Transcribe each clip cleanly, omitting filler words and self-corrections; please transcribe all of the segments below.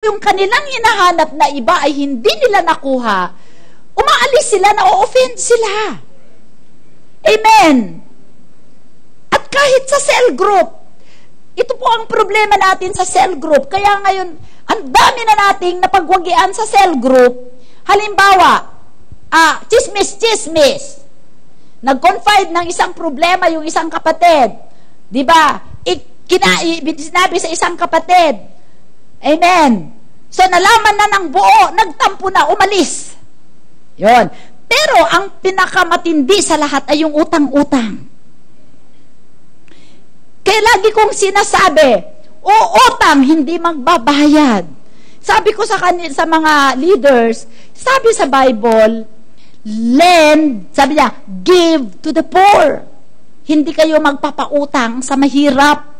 yung kanilang hinahanap na iba ay hindi nila nakuha, umaalis sila, na-offend sila. Amen. At kahit sa cell group, ito po ang problema natin sa cell group. Kaya ngayon, ang dami na nating napagwagian sa cell group. Halimbawa, chismis. Nag-confide ng isang problema yung isang kapatid. Di ba? Sinabi sa isang kapatid. Amen. So, nalaman na ng buo, nagtampo na, umalis. Yon. Pero, ang pinakamatindi sa lahat ay yung utang-utang. Kaya lagi kong sinasabi, utang, hindi magbabayad. Sabi ko sa mga leaders, sabi sa Bible, lend, sabi niya, give to the poor. Hindi kayo magpapautang sa mahirap.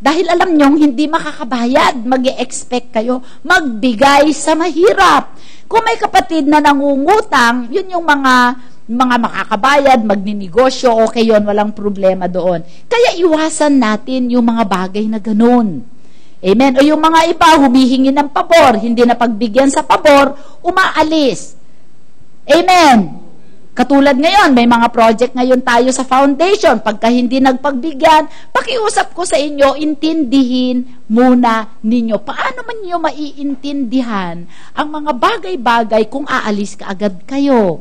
Dahil alam nyong hindi makakabayad, mag-e-expect kayo, magbigay sa mahirap. Kung may kapatid na nangungutang, yun yung mga makakabayad, magninegosyo, okay yun, walang problema doon. Kaya iwasan natin yung mga bagay na ganun. Amen? O yung mga iba, humihingi ng pabor, hindi na pagbigyan sa pabor, umaalis. Amen? Katulad ngayon, may mga project ngayon tayo sa foundation. Pagka hindi nagpagbigyan, pakiusap ko sa inyo, intindihin muna ninyo. Paano man nyo maiintindihan ang mga bagay-bagay kung aalis ka agad kayo?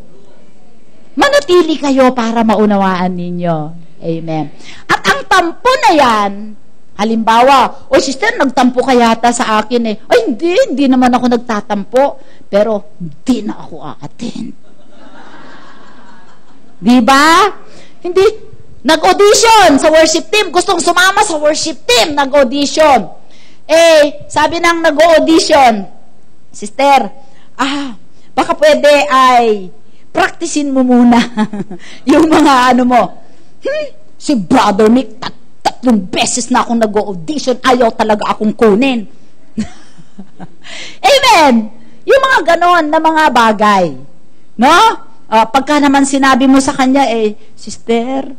Manatili kayo para maunawaan ninyo. Amen. At ang tampo na yan, halimbawa, sister, nagtampo ka yata sa akin eh. Ay, hindi naman ako nagtatampo. Pero, hindi na ako aattend. Diba? Hindi. Nag-audition sa worship team. Gustong sumama sa worship team. Nag-audition. Sabi ng nag-audition, sister, baka pwede ay practicein mo muna yung mga ano mo. Si Brother Mick, tatlong beses na akong nag-audition. Ayaw talaga akong kunin. Amen. Yung mga ganon na mga bagay. No? Pagka naman sinabi mo sa kanya, sister,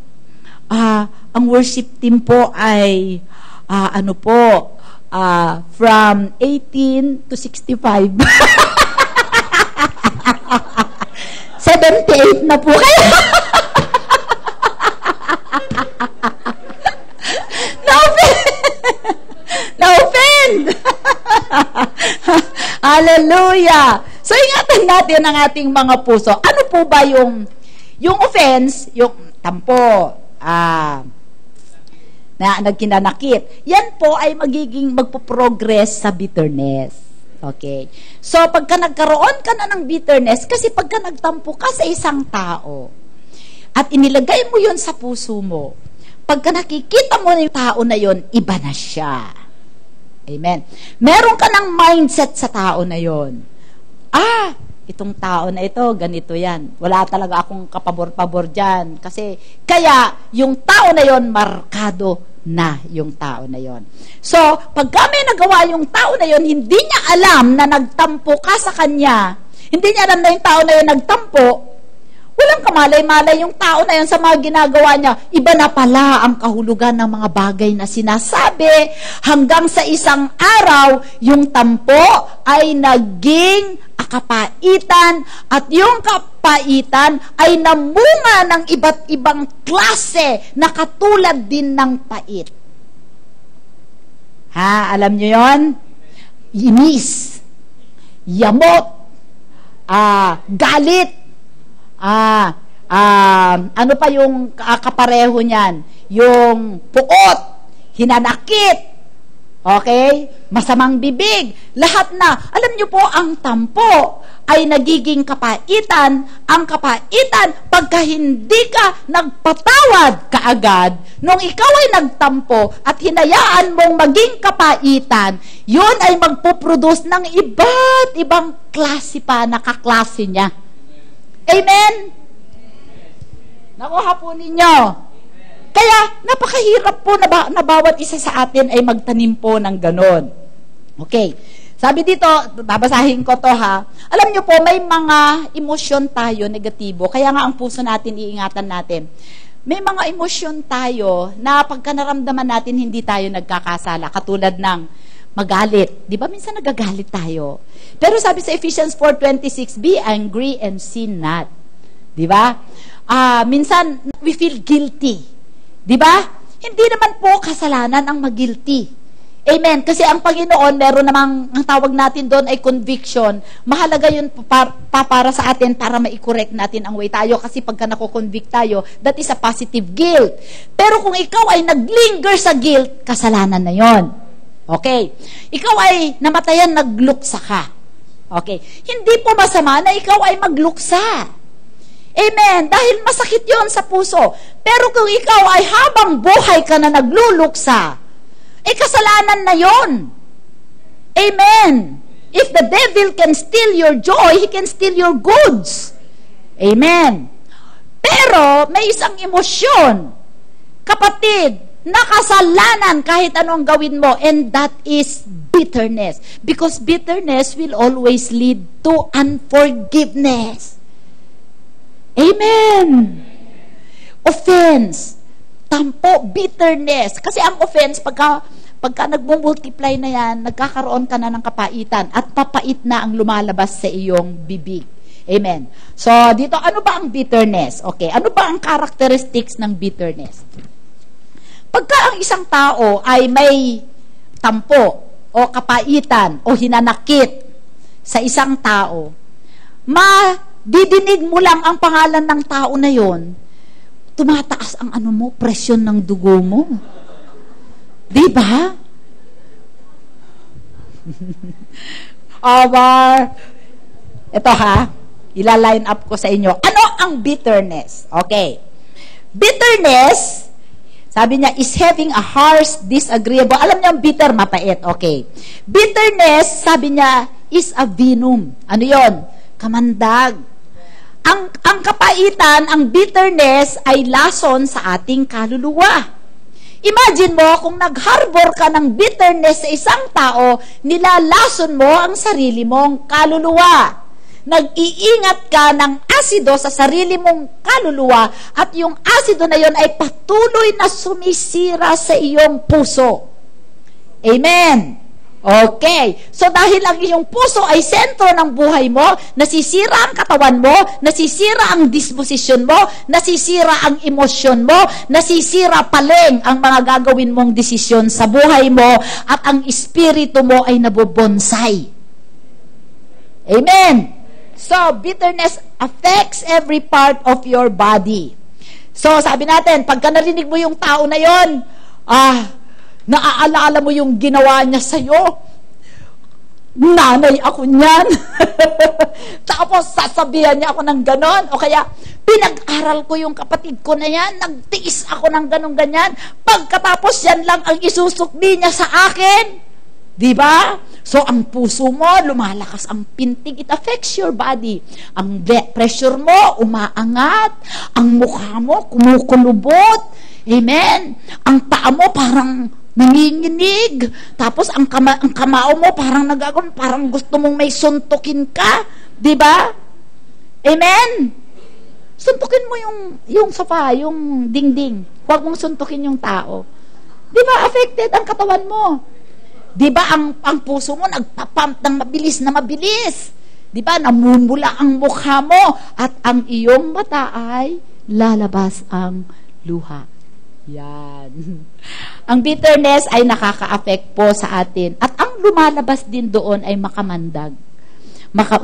ang worship team po ay, from 18 to 65. 78 na po kayo. Na-offend. Hallelujah. So, ingatan natin ang ating mga puso. Ano po ba yung offense, yung tampo, na nagkinanakit, yan po ay magpo-progress sa bitterness. Okay? So, pagka nagkaroon ka na ng bitterness, kasi pagka nagtampo ka sa isang tao, at inilagay mo yun sa puso mo, pagka nakikita mo na yung tao na yun, iba na siya. Amen. Meron ka ng mindset sa tao na yun. Itong tao na ito, ganito yan. Wala talaga akong kapabor-pabor dyan. Kasi, kaya, yung tao na yon markado na yung tao na yon. So, pagka may nagawa yung tao na yon, hindi niya alam na nagtampo ka sa kanya, hindi niya alam na yung tao na yon nagtampo, walang kamalay-malay yung tao na yon sa mga ginagawa niya. Iba na pala ang kahulugan ng mga bagay na sinasabi. Hanggang sa isang araw, yung tampo ay naging kapaitan, at yung kapaitan ay namunga ng iba't ibang klase na katulad din ng pait. Alam nyo yon? Inis, yamot, galit, ano pa yung kapareho niyan? Yung puot, hinanakit, okay? Masamang bibig. Lahat na. Alam niyo po, ang tampo ay nagiging kapaitan. Ang kapaitan, pagka hindi ka nagpatawad kaagad, nung ikaw ay nagtampo at hinayaan mong maging kapaitan, yun ay magpuproduce ng iba't ibang klase pa, nakaklase niya. Amen? Nakuha po ninyo. Kaya, napakahirap po na bawat isa sa atin ay magtanim po ng ganon. Okay. Sabi dito, babasahin ko to ha. Alam nyo po, may mga emosyon tayo, negatibo. Kaya nga ang puso natin, iingatan natin. May mga emosyon tayo na pagka naramdaman natin, hindi tayo nagkakasala. Katulad ng magalit. Di ba minsan nagagalit tayo? Pero sabi sa Ephesians 4:26, be angry and sin not. Di ba? Minsan we feel guilty. Di ba? Hindi naman po kasalanan ang mag-guilty. Amen. Kasi ang Panginoon, meron namang, ang tawag natin doon ay conviction. Mahalaga yun para sa atin para ma-correct natin ang way tayo. Kasi pagka nako-convict tayo, that is a positive guilt. Pero kung ikaw ay naglinger sa guilt, kasalanan na yon. Okay. Ikaw ay namatayan, nagluksa ka. Okay. Hindi po masama na ikaw ay magluksa. Amen. Dahil masakit yon sa puso. Pero kung ikaw ay habang buhay ka na nagluluksa, kasalanan na yon. Amen. If the devil can steal your joy, he can steal your goods. Amen. Pero, may isang emosyon. Kapatid, nakasalanan kahit anong gawin mo, and that is bitterness. Because bitterness will always lead to unforgiveness. Amen. Offense. Tampo, bitterness. Kasi ang offense, pagka nagmumultiply na yan, nagkakaroon ka na ng kapaitan at papait na ang lumalabas sa iyong bibig. Amen. So, dito, ano ba ang bitterness? Okay, ano ba ang characteristics ng bitterness? Pagka ang isang tao ay may tampo o kapaitan o hinanakit sa isang tao, didinig mo lang ang pangalan ng tao na yon, tumataas ang presyon ng dugo mo. Di ba? Ito ila-line up ko sa inyo. Ano ang bitterness? Okay. Bitterness, sabi niya, is having a harsh, disagreeable. Alam niyo ang bitter, mapait. Okay. Bitterness, sabi niya, is a venom. Ano yon? Kamandag. Ang kapaitan, ang bitterness ay lason sa ating kaluluwa. Imagine mo kung nag-harbor ka ng bitterness sa isang tao, nilalason mo ang sarili mong kaluluwa. Nag-iingat ka ng asido sa sarili mong kaluluwa at yung asido na yon ay patuloy na sumisira sa iyong puso. Amen. Okay. So, dahil ang iyong puso ay sentro ng buhay mo, nasisira ang katawan mo, nasisira ang disposisyon mo, nasisira ang emosyon mo, nasisira paleng ang mga gagawin mong desisyon sa buhay mo, at ang espiritu mo ay nabobonsay. Amen. So, bitterness affects every part of your body. So, sabi natin, pagka narinig mo yung tao na yon, naaalala mo yung ginawa niya sa'yo. Nanay ako niyan. Tapos sasabihan niya ako ng ganon. O kaya, pinag-aral ko yung kapatid ko na yan. Nagtiis ako ng ganon ganyan. Pagkatapos yan lang ang isusukli niya sa akin. Diba? So, ang puso mo, lumalakas ang pintig. It affects your body. Ang pressure mo, umaangat. Ang mukha mo, kumukulubot. Amen? Ang paa mo, parang nanginginig. Tapos ang kamao mo parang nagagawin, parang gusto mong may suntukin ka, 'di ba? Amen. Suntukin mo yung sofa, yung dingding. Huwag mong suntukin yung tao. 'Di ba affected ang katawan mo? 'Di ba ang puso mo nagpa-pump ng mabilis na mabilis? 'Di ba namumula ang mukha mo at ang iyong mata ay lalabas ang luha. Yan. Ang bitterness ay nakaka-affect po sa atin. At ang lumalabas din doon ay makamandag.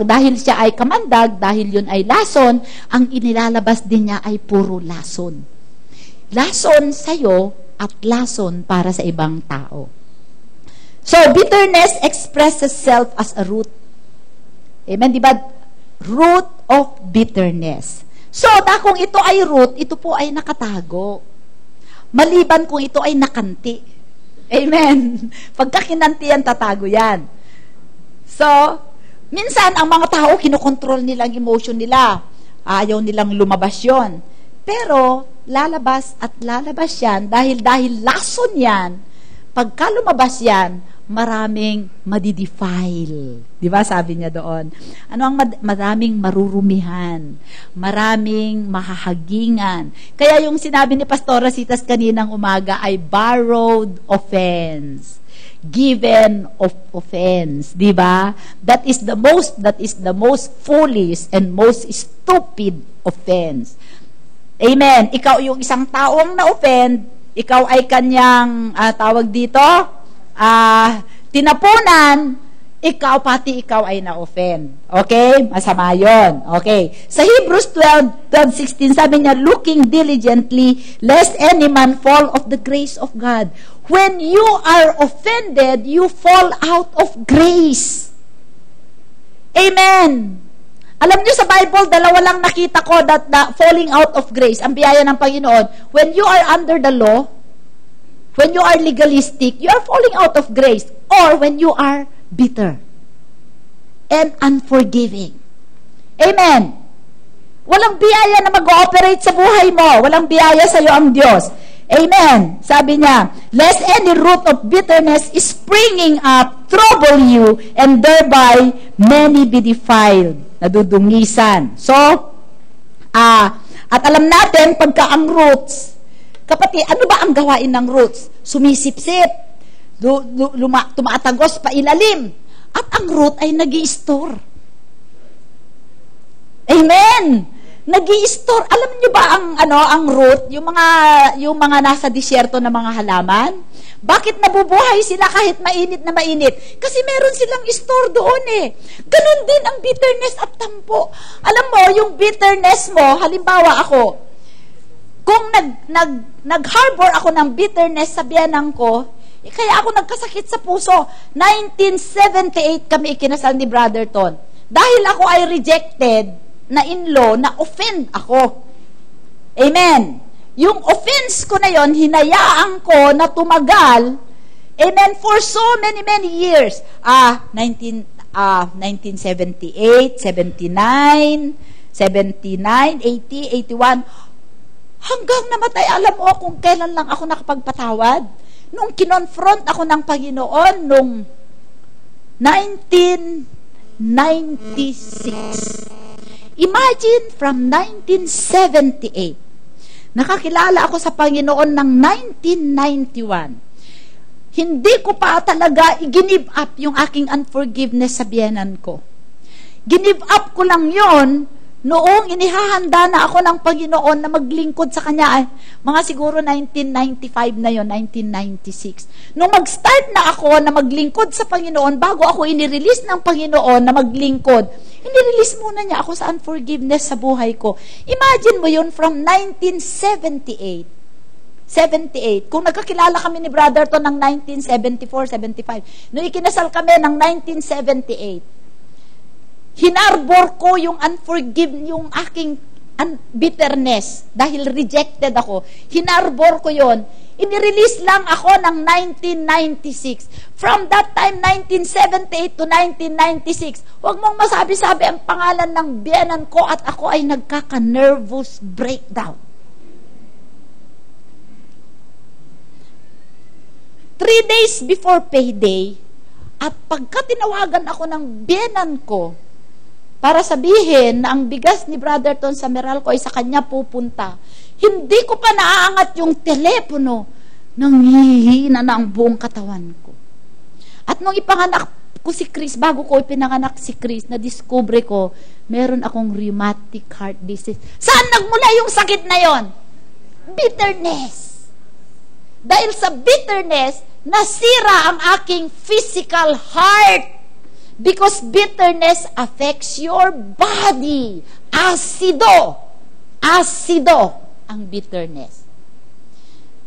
Dahil siya ay kamandag, dahil yun ay lason, ang inilalabas din niya ay puro lason. Lason sa'yo at lason para sa ibang tao. So, bitterness expresses self as a root. Amen? Diba? Root of bitterness. So, kung ito ay root, ito po ay nakatago. Maliban kung ito ay nakanti. Amen. Pagka kinanti yan, tatago yan. So, minsan, ang mga tao, kinokontrol nila ang emotion nila. Ayaw nilang lumabas yon. Pero, lalabas at lalabas yan dahil lason yan pagka lumabas yan, maraming madidefile. Di ba sabi niya doon? Ano ang maraming marurumihan, maraming mahahagingan. Kaya yung sinabi ni Pastor Rositas kaninang umaga ay borrowed offense, given of offense, di ba? That is the most foolish and most stupid offense. Amen. Ikaw yung isang taong na-offend, ikaw ay kanyang tawag dito, tinapunan, pati ikaw ay na-offend. Okay? Masama yun. Okay. Sa Hebrews 12:16, sabi niya, looking diligently, lest any man fall of the grace of God. When you are offended, you fall out of grace. Amen. Alam niyo sa Bible, dalawa lang nakita ko that falling out of grace, ang biyaya ng Panginoon. When you are under the law, when you are legalistic, you are falling out of grace. Or when you are bitter and unforgiving. Amen. Walang biyaya na mag-ooperate sa buhay mo. Walang biyaya sa iyo ang Diyos. Amen. Sabi niya, lest any root of bitterness is springing up, trouble you, and thereby many be defiled. Nadudungisan. So, at alam natin, pagka ang roots, kapatid, ano ba ang gawain ng roots? Sumisipsip, tumaatagos pa ilalim, at ang root ay nag-i-store. Amen! Nag-i-store. Alam niyo ba ang root, yung mga nasa disyerto na mga halaman? Bakit nabubuhay sila kahit mainit na mainit? Kasi meron silang store doon eh. Ganun din ang bitterness at tampo. Alam mo, yung bitterness mo, halimbawa ako, kung nag-harbor ako ng bitterness sa biyanang ko, kaya ako nagkasakit sa puso. 1978 kami ikinasal ni Brother Ton. Dahil ako ay rejected na in-law, na-offend ako. Amen. Yung offense ko na yon, hinayaan ko na tumagal, amen, for so many years. 1978, 79, 80, 81, hanggang namatay. Alam mo kung kailan lang ako nakapagpatawad? Nung kinonfront ako ng Panginoon, nung 1996. Imagine, from 1978, nakakilala ako sa Panginoon ng 1991. Hindi ko pa talaga i-give up yung aking unforgiveness sa biyenan ko. Give up ko lang yon noong inihahanda na ako ng Panginoon na maglingkod sa Kanya. Mga siguro 1995 na yon, 1996. Nung mag-start na ako na maglingkod sa Panginoon, bago ako inirelease ng Panginoon na maglingkod, inirelease muna niya ako sa unforgiveness sa buhay ko. Imagine mo yun from 1978. Kung nagkakilala kami ni Brother to ng 1974-75, nung ikinasal kami ng 1978, hinarbor ko yung yung aking bitterness dahil rejected ako. Hinarbor ko yon. Inirelease lang ako ng 1996. From that time, 1978 to 1996, huwag mong masabi-sabi ang pangalan ng biyenan ko at ako ay nagkaka-nervous breakdown. 3 days before payday, at pagka tinawagan ako ng biyenan ko, para sabihin na ang bigas ni Brother Ton sa Meralco ay sa kanya pupunta, hindi ko pa naaangat yung telepono, nanghihina na ang buong katawan ko. At nung ipanganak ko si Chris, bago ko ipinanganak si Chris, na-discover ko, meron akong rheumatic heart disease. Saan nagmula yung sakit na yon? Bitterness. Dahil sa bitterness, nasira ang aking physical heart. Because bitterness affects your body. Asido ang bitterness.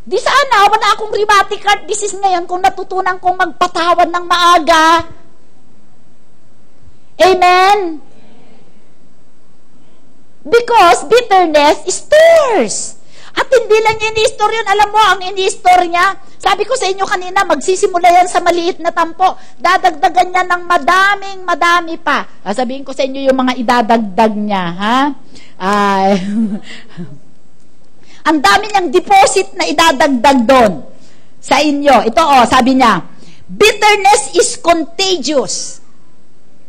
Di sana, wala akong rheumatic heart disease ngayon kung natutunan kong magpatawad ng maaga. Amen? Because bitterness stores. At hindi lang ini-store yun. Alam mo, ang ini-store niya, sabi ko sa inyo kanina, magsisimula yan sa maliit na tampo. Dadagdagan niya ng madami pa. Sabihin ko sa inyo yung mga idadagdag niya, ha? Ang dami niyang deposit na idadagdag doon. sa inyo. Ito sabi niya, bitterness is contagious.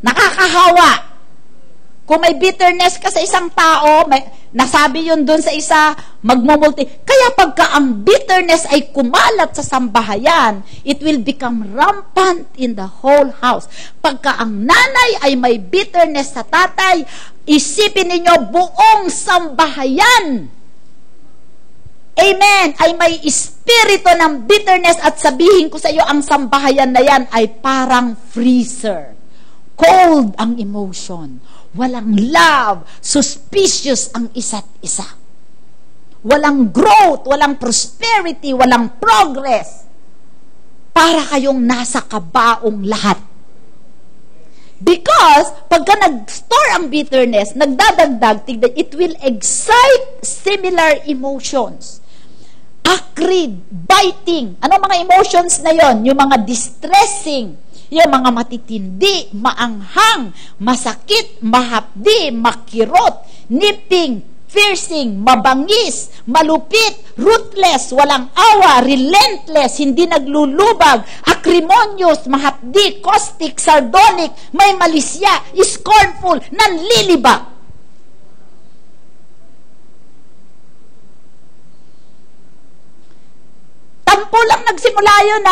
Nakakahawa. Kung may bitterness ka sa isang tao, nasabi yun dun sa isa, magmumulti. Kaya pagka ang bitterness ay kumalat sa sambahayan, it will become rampant in the whole house. Pagka ang nanay ay may bitterness sa tatay, isipin ninyo buong sambahayan. Amen. Ay may espiritu ng bitterness at sabihin ko sa iyo, ang sambahayan na yan ay parang freezer. Cold ang emotion. Walang love. Suspicious ang isa't isa. Walang growth, walang prosperity, walang progress. Para kayong nasa kabaong lahat. Because, pagka nag-store ang bitterness, nagdadagdag, it will excite similar emotions. Acrid, biting. Ano mga emotions na yon? Yung mga distressing, yung mga matitindi, maanghang, masakit, mahapdi, makirot, nipping, piercing, mabangis, malupit, ruthless, walang awa, relentless, hindi naglulubag, acrimonious, mahapdi, caustic, sardonic, may malisya, scornful, nanliliba. Tampo lang nagsimula yun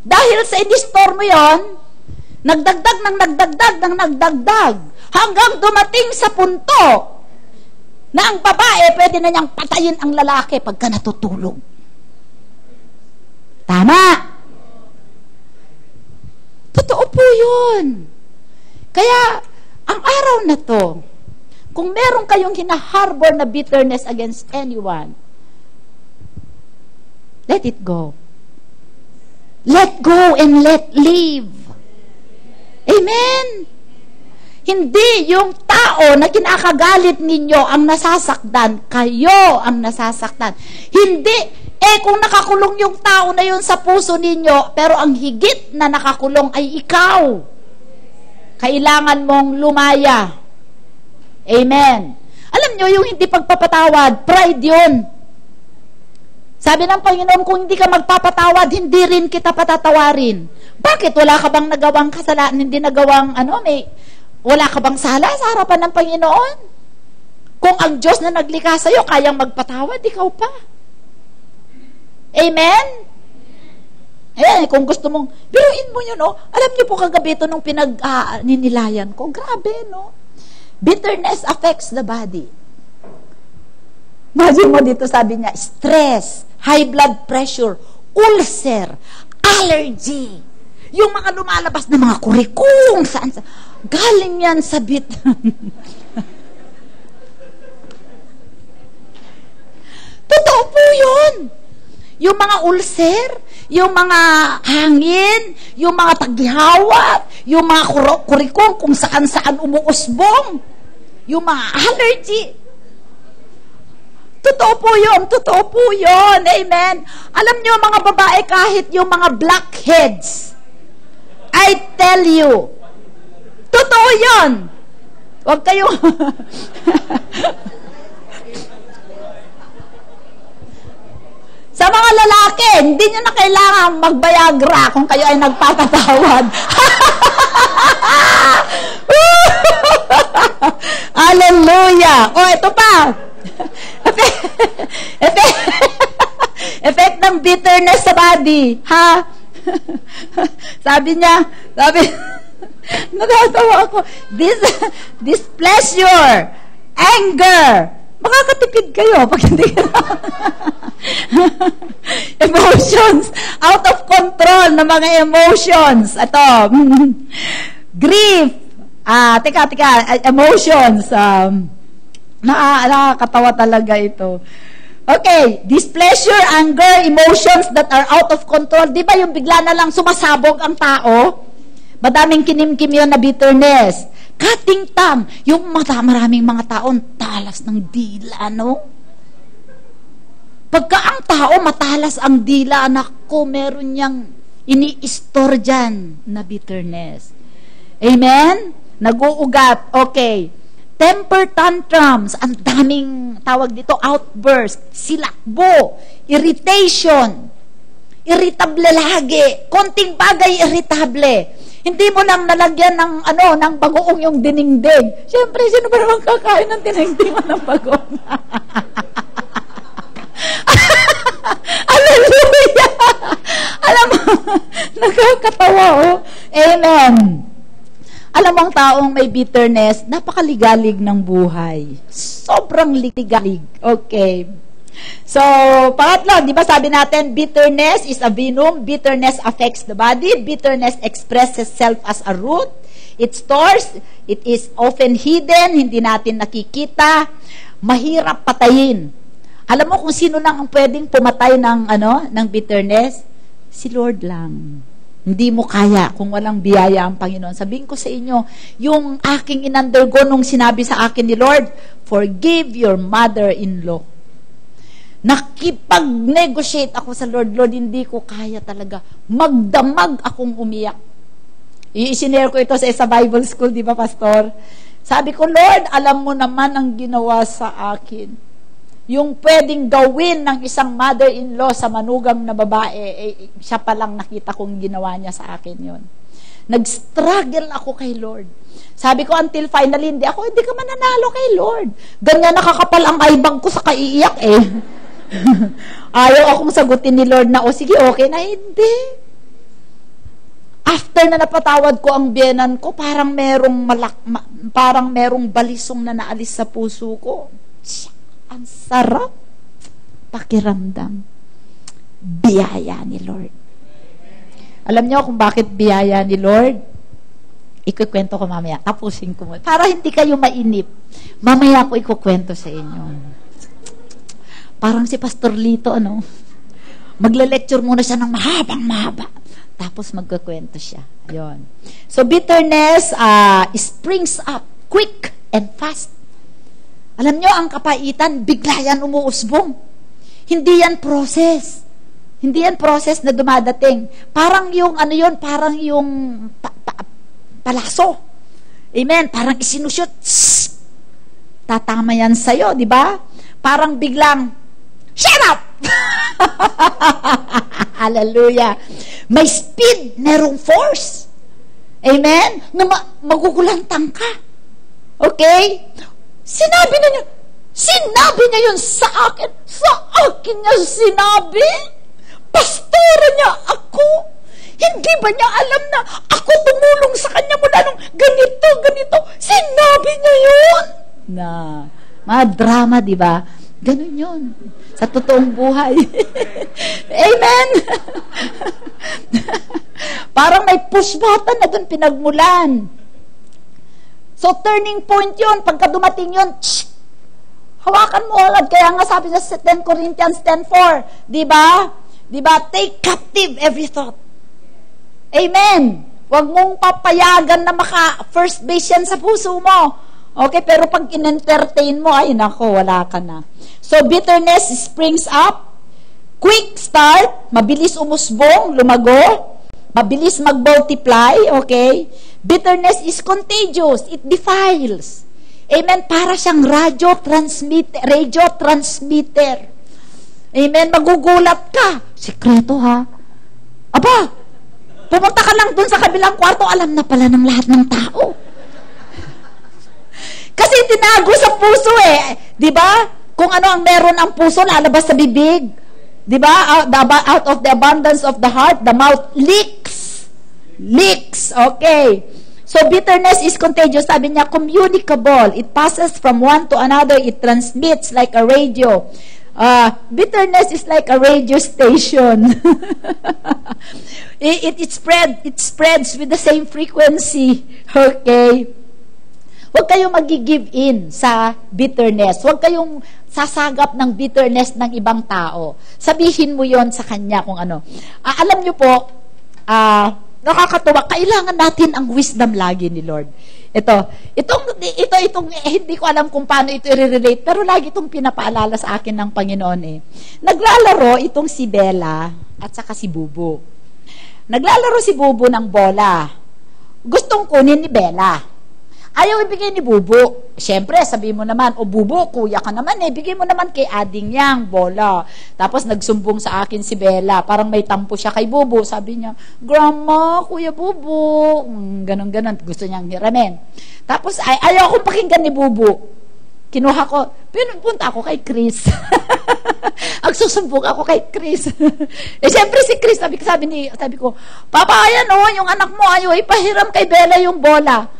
Dahil sa in-store mo yon, nagdagdag ng nagdagdag, hanggang dumating sa punto na ang babae pwede na niyang patayin ang lalaki pagka natutulog. Tama? Totoo po yun. Kaya, ang araw na to, kung meron kayong hinaharbor na bitterness against anyone, let it go. Let go and let live. Amen? Hindi yung tao na kinakagalit ninyo ang nasasaktan, kayo ang nasasaktan. Hindi, kung nakakulong yung tao na yun sa puso ninyo, pero ang higit na nakakulong ay ikaw. Kailangan mong lumaya. Amen? Alam nyo, yung hindi pagpapatawad, pride yun. Sabi ng Panginoon, kung hindi ka magpapatawad, hindi rin kita patatawarin. Bakit? Wala ka bang nagawang kasalanan, hindi nagawang, wala ka bang sala sa harapan ng Panginoon? Kung ang Diyos na naglikha sa'yo, kayang magpatawad, ikaw pa. Amen? Ayan, kung gusto mong, biruin mo yun, alam niyo po kagabi ito nung pinag-ninilayan ko, grabe, bitterness affects the body. Imagine mo dito, sabi niya, stress, high blood pressure, ulcer, allergy, yung mga lumalabas na mga kurikung, saan, galing yan sa Totoo po yun. Yung mga ulcer, yung mga hangin, yung mga taghihawat, yung mga kurikong kung saan-saan umuusbong, yung mga allergy. Totoo po yun. Amen. Alam nyo, mga babae, kahit yung mga blackheads, I tell you, totoo yun. Huwag kayong... Sa mga lalaki, hindi nyo na kailangan mag-Viagra kung kayo ay nagpapatawad. Hallelujah! Ito pa. Effect ng bitterness sa body. Sabi, natatawa ako, displeasure, anger, makakatipid kayo pag hindi emotions, out of control na mga emotions. Ito, grief, emotions, nakakatawa talaga ito. Okay, displeasure, anger, emotions that are out of control. Di ba yung bigla na lang sumasabog ang tao? Madaming kinimkim yun na bitterness. Cutting tongue, yung maraming mga taon, talas ng dila, Pagka ang tao matalas ang dila, anak ko, meron niyang ini-store dyan na bitterness. Amen? Nag-uugat. Okay. temper tantrums, ang daming tawag dito, outburst, silakbo, irritation, irritable lagi, konting bagay irritable. Hindi mo lang nalagyan ng ng bagoong yung dinengding. Siyempre, sino ba naman kakain ng dinengding mo ng bagoong? Hallelujah! Alam mo, nakakatawa, oh. Amen. Alam mo, ang taong may bitterness, napakaligalig ng buhay. Sobrang ligalig. Okay. So, pangatlo, di ba sabi natin, bitterness is a venom. Bitterness affects the body. Bitterness expresses self as a root. It stores. It is often hidden. Hindi natin nakikita. Mahirap patayin. Alam mo kung sino lang ang pwedeng pumatay ng bitterness? Si Lord lang. Hindi mo kaya kung walang biyaya ang Panginoon. Sabihin ko sa inyo, yung aking in-undergo nung sinabi sa akin ni Lord, forgive your mother-in-law. Nakipag-negotiate ako sa Lord. Lord, hindi ko kaya talaga. Magdamag akong umiyak. I-share ko ito sa Bible school, di ba, Pastor? Sabi ko, Lord, alam mo naman ang ginawa sa akin. Yung pwedeng gawin ng isang mother-in-law sa manugang na babae, siya palang nakita kong ginawa niya sa akin yon. Nag-struggle ako kay Lord. Sabi ko, until finally, hindi ka mananalo kay Lord. Ganyan nakakapal ang aibang ko sa kaiiyak eh. Ayaw akong sagutin ni Lord na, sige, okay na, hindi. After na napatawad ko ang biyenan ko, parang merong balisong na naalis sa puso ko. Ang sarap pakiramdam. Biyaya ni Lord. Alam niyo kung bakit biyaya ni Lord? Ikukwento ko mamaya. Tapusin ko muna. Para hindi kayo mainip. Mamaya ko ikukwento sa inyo. Parang si Pastor Lito, Magle-lecture muna siya ng mahaba. Tapos magkukwento siya. Ayun. So, bitterness springs up quick and fast. Alam nyo, ang kapaitan, bigla yan umuusbong. Hindi yan process. Hindi yan process na dumadating. Parang yung, parang yung palaso. Amen? Parang isinushoot. Tatama yan sa'yo, di ba? Parang biglang, shut up! Hallelujah. May speed, merong force. Amen? Na magugulantang ka. Okay? Sinabi niya yun sa akin. Sa akin niya sinabi. Pastora niya ako. Hindi ba niya alam na ako tumulong sa kanya mula nung ganito. Sinabi niya yun. Mga drama, di ba? Ganun yun. Sa totoong buhay. Amen? Parang may push button na doon pinagmulan. So, turning point yun. Pagka dumating yun, hawakan mo agad. Kaya nga sabi sa 10 Corinthians 10:4, di ba? Di ba? Take captive every thought. Amen. Huwag mong papayagan na first base yan sa puso mo. Okay, pero pag in-entertain mo, ay nako, wala ka na. So, bitterness springs up. Quick start. Mabilis umusbong, lumago. Mabilis mag-multiply. Okay? Bitterness is contagious. It defiles. Amen? Para siyang radio transmitter. Amen? Magugulat ka. Sikreto ha? Aba, pumunta ka lang dun sa kabilang kwarto, alam na pala ng lahat ng tao. Kasi tinago sa puso eh. Di ba? Kung ano ang meron ang puso, lalabas sa bibig. Di ba? Out of the abundance of the heart, the mouth leaks. Okay. So, bitterness is contagious. Sabi niya, communicable. It passes from one to another. It transmits like a radio. Bitterness is like a radio station. it spreads with the same frequency. Okay. Huwag kayong mag-give in sa bitterness. Huwag kayong sasagap ng bitterness ng ibang tao. Sabihin mo yon sa kanya kung ano. Alam niyo po, nakakatuwa, kailangan natin ang wisdom lagi ni Lord. Itong hindi ko alam kung paano ito i-relate, pero lagi itong pinapaalala sa akin ng Panginoon eh. Naglalaro itong si Bella at saka si Bubu. Naglalaro si Bubu ng bola. Gustong kunin ni Bella. Ayaw ibigay ni Bubo. Siyempre, sabi mo naman, o Bubo, kuya ka naman bigay mo naman kay Ading yang bola. Tapos nagsumbong sa akin si Bella, parang may tampo siya kay Bubo. Sabi niya, Grandma, Kuya Bubo. Ganon-ganon, gusto niyang hiramin. Tapos, ayaw akong pakinggan ni Bubo. Kinuha ko, punta ako kay Chris. Agsusumbong ako kay Chris. Siyempre si Chris, sabi ko, Papa, ayan yung anak mo, ayaw ipahiram kay Bella yung bola.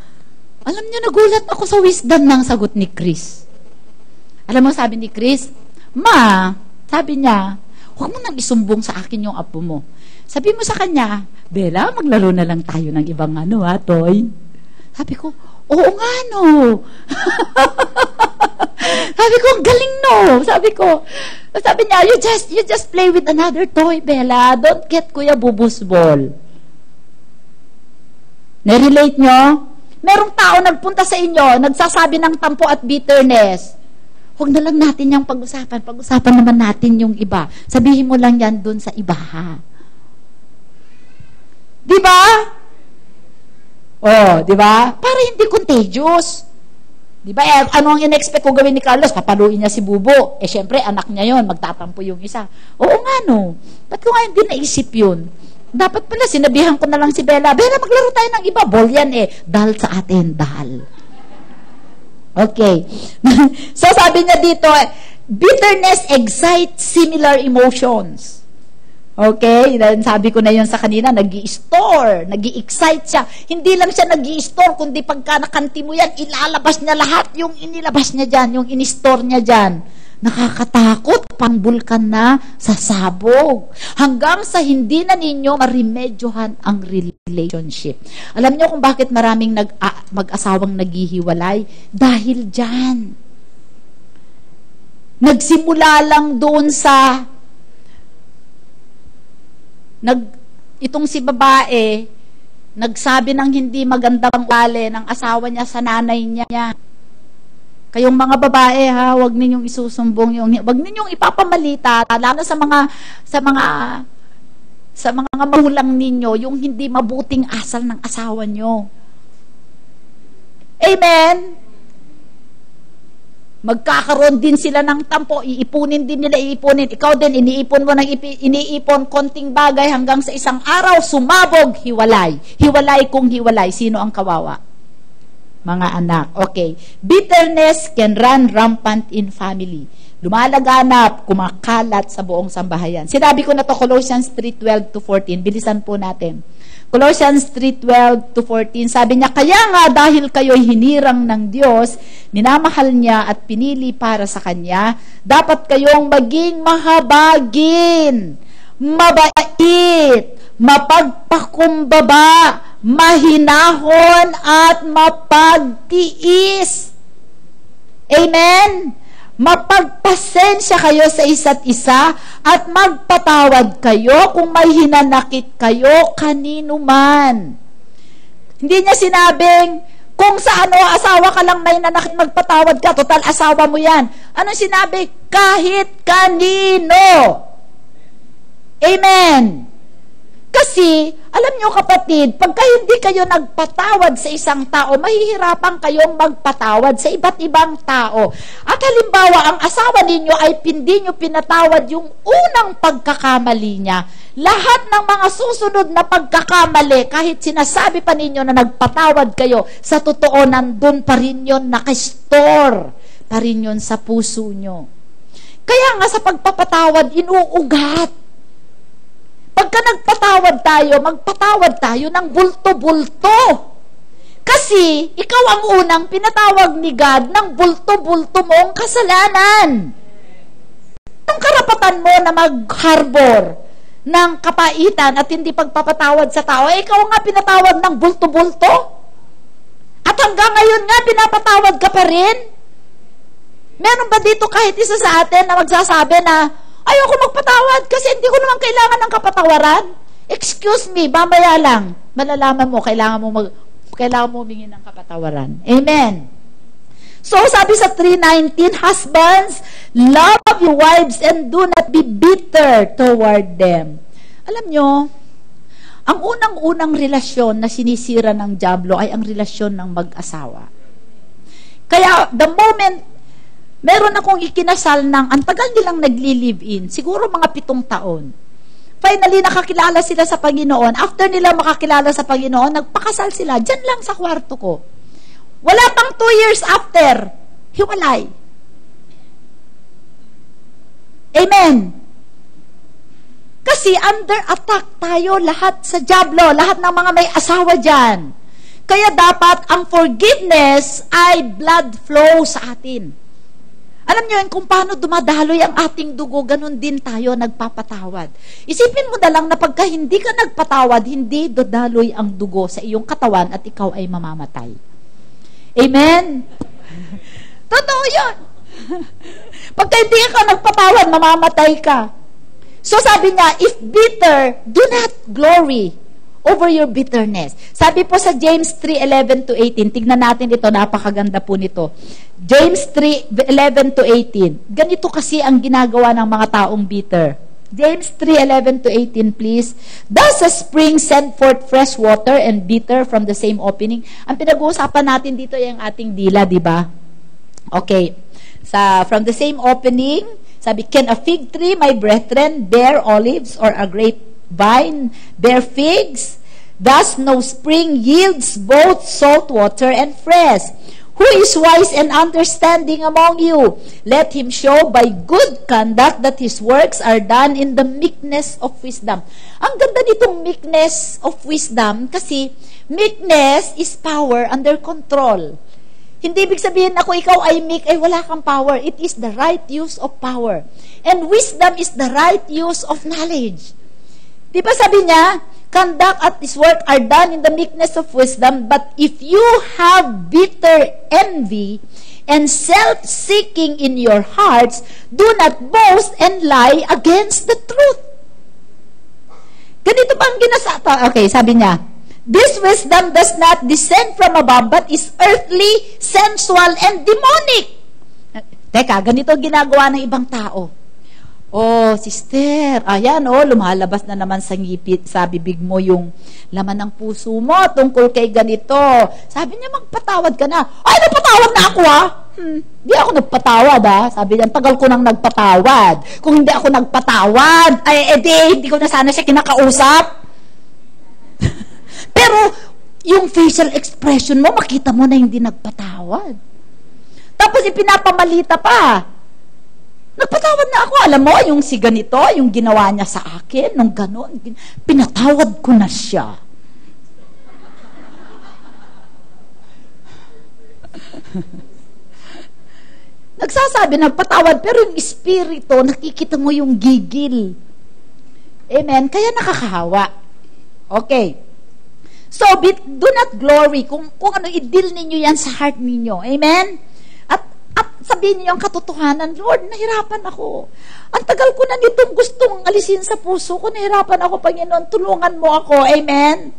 Alam niyo, nagulat ako sa wisdom ng sagot ni Chris. Alam mo, sabi ni Chris, Ma, sabi niya, huwag mo nang isumbong sa akin yung apo mo. Sabi mo sa kanya, Bella, maglaro na lang tayo ng ibang toy. Sabi ko, oo nga, no. Sabi ko, ang galing, no. Sabi niya, you just play with another toy, Bella. Don't get Kuya Bubu's ball. Narelate nyo? Merong tao nagpunta sa inyo, nagsasabi ng tampo at bitterness. Huwag na lang natin yung pag-usapan. Pag-usapan naman natin yung iba. Sabihin mo lang yan dun sa iba, ha? Diba? Oh, diba? Para hindi contagious. Diba? Ano ang in-expect ko gawin ni Carlos? Papaluin niya si Bubo. Syempre, anak niya yon, magtatampo yung isa. Oo nga, no. Ba't ko nga hindi naisip yun? Dapat pala, sinabihan ko na lang si Bella, Bella, maglaro tayo ng iba. Ball yan Dahil sa atin, dahil. Okay. So, sabi niya dito, bitterness excites similar emotions. Okay? Sabi ko na yun sa kanina, nag-i-store, nag-i-excite siya. Hindi lang siya nag-i-store, kundi pagka nakanti mo yan, ilalabas niya lahat yung inilabas niya dyan, yung in-store niya dyan. Nakakatakot, pang bulkan na sa sabog. Hanggang sa hindi na ninyo maremedyohan ang relationship. Alam niyo kung bakit maraming mag-asawang naghihiwalay? Dahil dyan. Nagsimula lang doon sa itong si babae, nagsabi ng hindi magandang ugali ng asawa niya sa nanay niya. Kayong mga babae, ha, wag ninyong isusumbong wag ninyong ipapamalita lalo sa mga magulang ninyo yung hindi mabuting asal ng asawa nyo. Amen. Magkakaroon din sila ng tampo, iipunin din nila, ikaw din iniipon mo iniipon konting bagay hanggang sa isang araw sumabog, hiwalay kung hiwalay. Sino ang kawawa? Mga anak. Okay. Bitterness can run rampant in family. Lumalaganap, kumakalat sa buong sambahayan. Sinabi ko na to, Colossians 3:12-14. Bilisan po natin. Colossians 3:12-14. Sabi niya, kaya nga dahil kayo'y hinirang ng Diyos, minamahal niya at pinili para sa Kanya, dapat kayong maging mahabagin, mabait, mapagpakumbaba, mahinahon at mapagtiis. Amen? Mapagpasensya kayo sa isa't isa at magpatawad kayo kung may hinanakit kayo kanino man. Hindi niya sinabing, kung sa asawa ka lang may nanakit, magpatawad ka. Total, asawa mo yan. Anong sinabi? Kahit kanino. Amen. Kasi, alam nyo kapatid, pagka hindi kayo nagpatawad sa isang tao, mahihirapan kayong magpatawad sa iba't ibang tao. At halimbawa, ang asawa ninyo ay hindi nyo pinatawad yung unang pagkakamali niya. Lahat ng mga susunod na pagkakamali, kahit sinasabi pa ninyo na nagpatawad kayo, sa totoo, nandun pa rin yun, nakistore pa rin yun sa puso nyo. Kaya nga sa pagpapatawad, inuugat. Pagka nagpatawad tayo, magpatawad tayo ng bulto-bulto. Kasi, ikaw ang unang pinatawag ni God ng bulto-bulto mong kasalanan. Ang karapatan mo na mag-harbor ng kapaitan at hindi pagpapatawad sa tao, ikaw nga pinatawag ng bulto-bulto? At hanggang ngayon nga, pinapatawad ka pa rin? Meron ba dito kahit isa sa atin na magsasabi na, ayoko magpatawad kasi hindi ko naman kailangan ng kapatawaran. Excuse me, mamaya lang. Malalaman mo, kailangan mo humingi ng kapatawaran. Amen. So, sabi sa 3:19, husbands, love your wives and do not be bitter toward them. Alam nyo, ang unang-unang relasyon na sinisira ng dyablo ay ang relasyon ng mag-asawa. Kaya, the moment, meron akong ikinasal ng, ang tagal nilang nagli-live-in, siguro mga 7 taon. Finally, nakakilala sila sa Panginoon. After nila makakilala sa Panginoon, nagpakasal sila. Diyan lang sa kwarto ko. Wala pang 2 years after, hiwalay. Amen. Kasi under attack tayo lahat sa dyablo, lahat ng mga may asawa dyan. Kaya dapat ang forgiveness ay blood flow sa atin. Alam niyo yun, kung paano dumadaloy ang ating dugo, ganun din tayo nagpapatawad. Isipin mo na lang na pagka hindi ka nagpatawad, hindi dadaloy ang dugo sa iyong katawan at ikaw ay mamamatay. Amen? Totoo yun. Pagka hindi ka nagpatawad, mamamatay ka. So sabi niya, if bitter, do not glory over your bitterness. Sabi po sa James 3:11-18, tignan natin ito, napakaganda po nito. James 3:11-18, ganito kasi ang ginagawa ng mga taong bitter. James 3:11-18, please. Does a spring send forth fresh water and bitter from the same opening? Ang pinag-uusapan natin dito ay ang ating dila, di ba? Okay. From the same opening, sabi, can a fig tree, my brethren, bear olives, or a grapevine bear figs? Thus no spring yields both salt water and fresh. Who is wise and understanding among you? Let him show by good conduct that his works are done in the meekness of wisdom. Ang ganda nitong meekness of wisdom kasi meekness is power under control. Hindi ibig sabihin ako ikaw ay meek, ay wala kang power. It is the right use of power. And wisdom is the right use of knowledge. Di ba sabi niya, conduct at his work are done in the meekness of wisdom, but if you have bitter envy and self-seeking in your hearts, do not boast and lie against the truth. Ganito pa ang ginasata. Okay, sabi niya, this wisdom does not descend from above, but is earthly, sensual, and demonic. Teka, ganito ginagawa ng ibang tao. Oh, sister, ayan, lumalabas na naman sa ngipit, sa bibig mo yung laman ng puso mo tungkol kay ganito. Sabi niya, magpatawad ka na. Ay, nagpatawad na ako, ha? Di ako nagpatawad, ha? Sabi niya, tagal ko nang nagpatawad. Kung hindi ako nagpatawad, hindi ko na sana siya kinakausap. Pero, yung facial expression mo, makita mo na hindi nagpatawad. Tapos, ipinapamalita pa. Nagpatawad na ako. Alam mo, yung si ganito, yung ginawa niya sa akin, nung gano'n, pinatawad ko na siya. Nagsasabi, nagpatawad, pero yung espiritu, nakikita mo yung gigil. Amen? Kaya nakakahawa. Okay. So, do not glory. Kung ano, i-deal ninyo yan sa heart ninyo. Amen? At sabihin niyo ang katotohanan, Lord, nahirapan ako. Ang tagal ko na nitong gustong alisin sa puso ko, nahirapan ako, Panginoon, tulungan mo ako. Amen?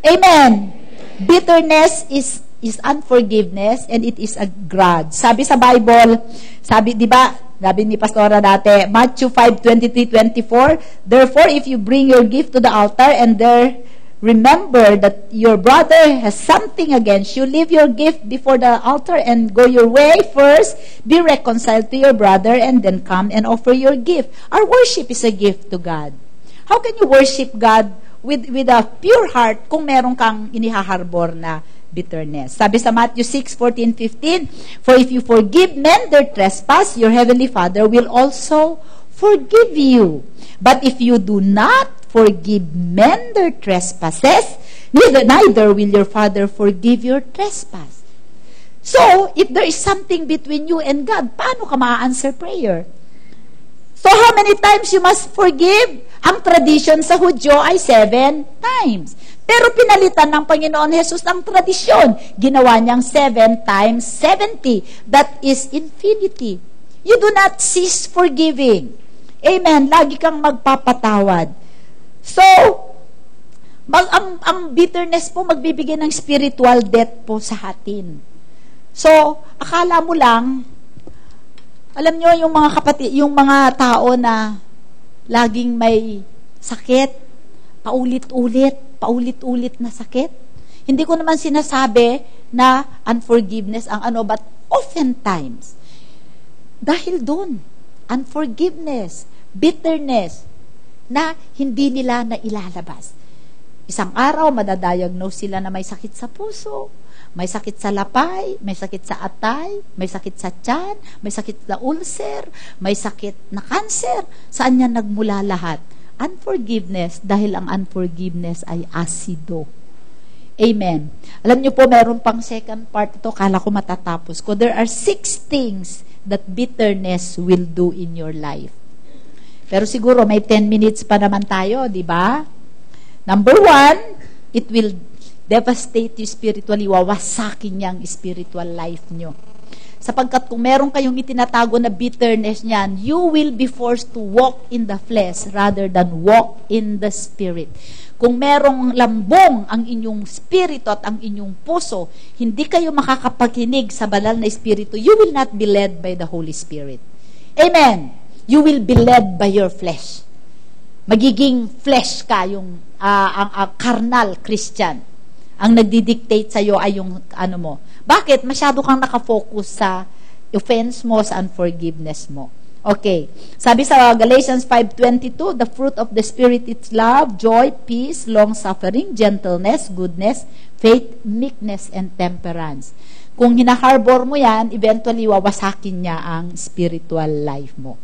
Amen. Bitterness is unforgiveness and it is a grudge. Sabi sa Bible, di ba, sabi ni Pastora dati, Matthew 5:23-24, therefore, if you bring your gift to the altar and there remember that your brother has something against you, leave your gift before the altar and go your way. First, be reconciled to your brother and then come and offer your gift. Our worship is a gift to God. How can you worship God with a pure heart kung meron kang inihaharbor na bitterness? Sabi sa Matthew 6:14-15, for if you forgive men their trespass, your heavenly Father will also forgive you. But if you do not forgive men their trespasses, neither will your Father forgive your trespass. So, if there is something between you and God, paano ka ma-answer prayer? So, how many times you must forgive? Ang tradition sa Hudyo ay 7 times. Pero pinalitan ng Panginoon Jesus ng tradisyon. Ginawa niyang 7 times 70. That is infinity. You do not cease forgiving. Amen. Lagi kang magpapatawad. So, ang bitterness po magbibigay ng spiritual death po sa atin. So, akala mo lang, alam nyo yung mga kapatid, yung mga tao na laging may sakit, paulit-ulit na sakit, Hindi ko naman sinasabi na unforgiveness ang ano, but oftentimes, dahil doon, unforgiveness, bitterness, na hindi nila na ilalabas. Isang araw, madadiagnose sila na may sakit sa puso, may sakit sa lapay, may sakit sa atay, may sakit sa tiyan, may sakit sa ulcer, may sakit na cancer. Saan yan nagmula lahat? Unforgiveness, dahil ang unforgiveness ay asido. Amen. Alam niyo po, meron pang second part ito, kala ko matatapos ko. There are 6 things that bitterness will do in your life. Pero siguro may 10 minutes pa naman tayo, di ba? Number 1, it will devastate you spiritually. Wawasakin niya ang spiritual life nyo. Sapagkat kung meron kayong itinatago na bitterness niyan, you will be forced to walk in the flesh rather than walk in the spirit. Kung merong lambong ang inyong spirito at ang inyong puso, hindi kayo makakapakinig sa banal na espiritu. You will not be led by the Holy Spirit. Amen. You will be led by your flesh. Magiging flesh ka, yung carnal Christian. Ang nagdidictate sa'yo ay yung ano mo. Bakit? Masyado kang nakafocus sa offense mo, sa unforgiveness mo. Okay. Sabi sa Galatians 5:22, the fruit of the Spirit is love, joy, peace, long-suffering, gentleness, goodness, faith, meekness, and temperance. Kung hinaharbor mo yan, eventually wawasakin niya ang spiritual life mo.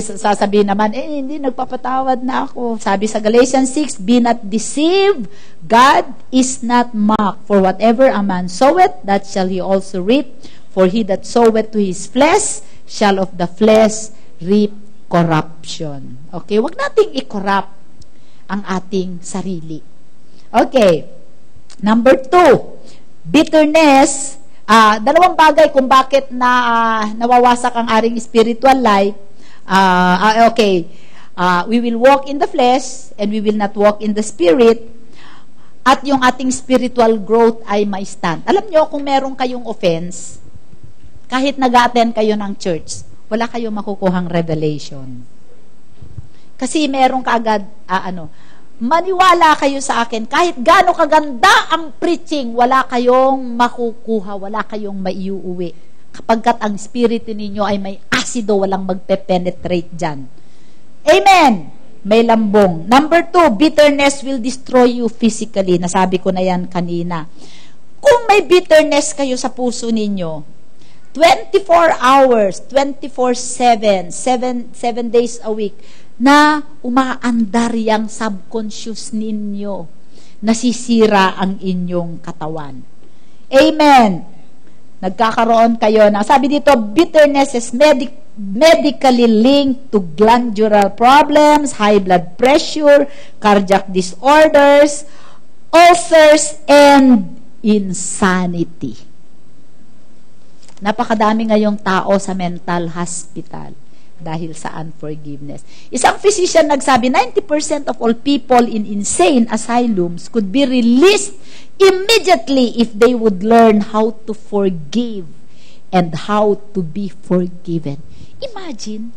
Sasabihin naman, hindi, nagpapatawad na ako. Sabi sa Galatians 6, be not deceived, God is not mocked. For whatever a man soweth, that shall he also reap. For he that soweth to his flesh, shall of the flesh reap corruption. Okay, wag nating i-corrupt ang ating sarili. Okay, number 2, bitterness. Dalawang bagay kung bakit nawawasak ang ating spiritual life. We will walk in the flesh and we will not walk in the spirit, at yung ating spiritual growth ay may stand. Alam nyo, kung meron kayong offense, kahit nag-attend kayo ng church, wala kayong makukuhang revelation. Kasi meron kaagad, maniwala kayo sa akin, kahit gaano kaganda ang preaching, wala kayong makukuha, wala kayong maiuuwi. Kapagkat ang spirit ninyo ay may asido, walang magpe-penetrate dyan. Amen! May lambong. Number 2, bitterness will destroy you physically. Nasabi ko na yan kanina. Kung may bitterness kayo sa puso ninyo, 24 hours, 24/7, 7 days a week, na umaandar yung subconscious ninyo, nasisira ang inyong katawan. Amen! Nagkakaroon kayo na, sabi dito, bitterness is medically linked to glandular problems, high blood pressure, cardiac disorders, ulcers, and insanity. Napakadami ngayong tao sa mental hospital dahil sa unforgiveness. Isang physician nagsabi, 90% of all people in insane asylums could be released immediately if they would learn how to forgive and how to be forgiven. Imagine,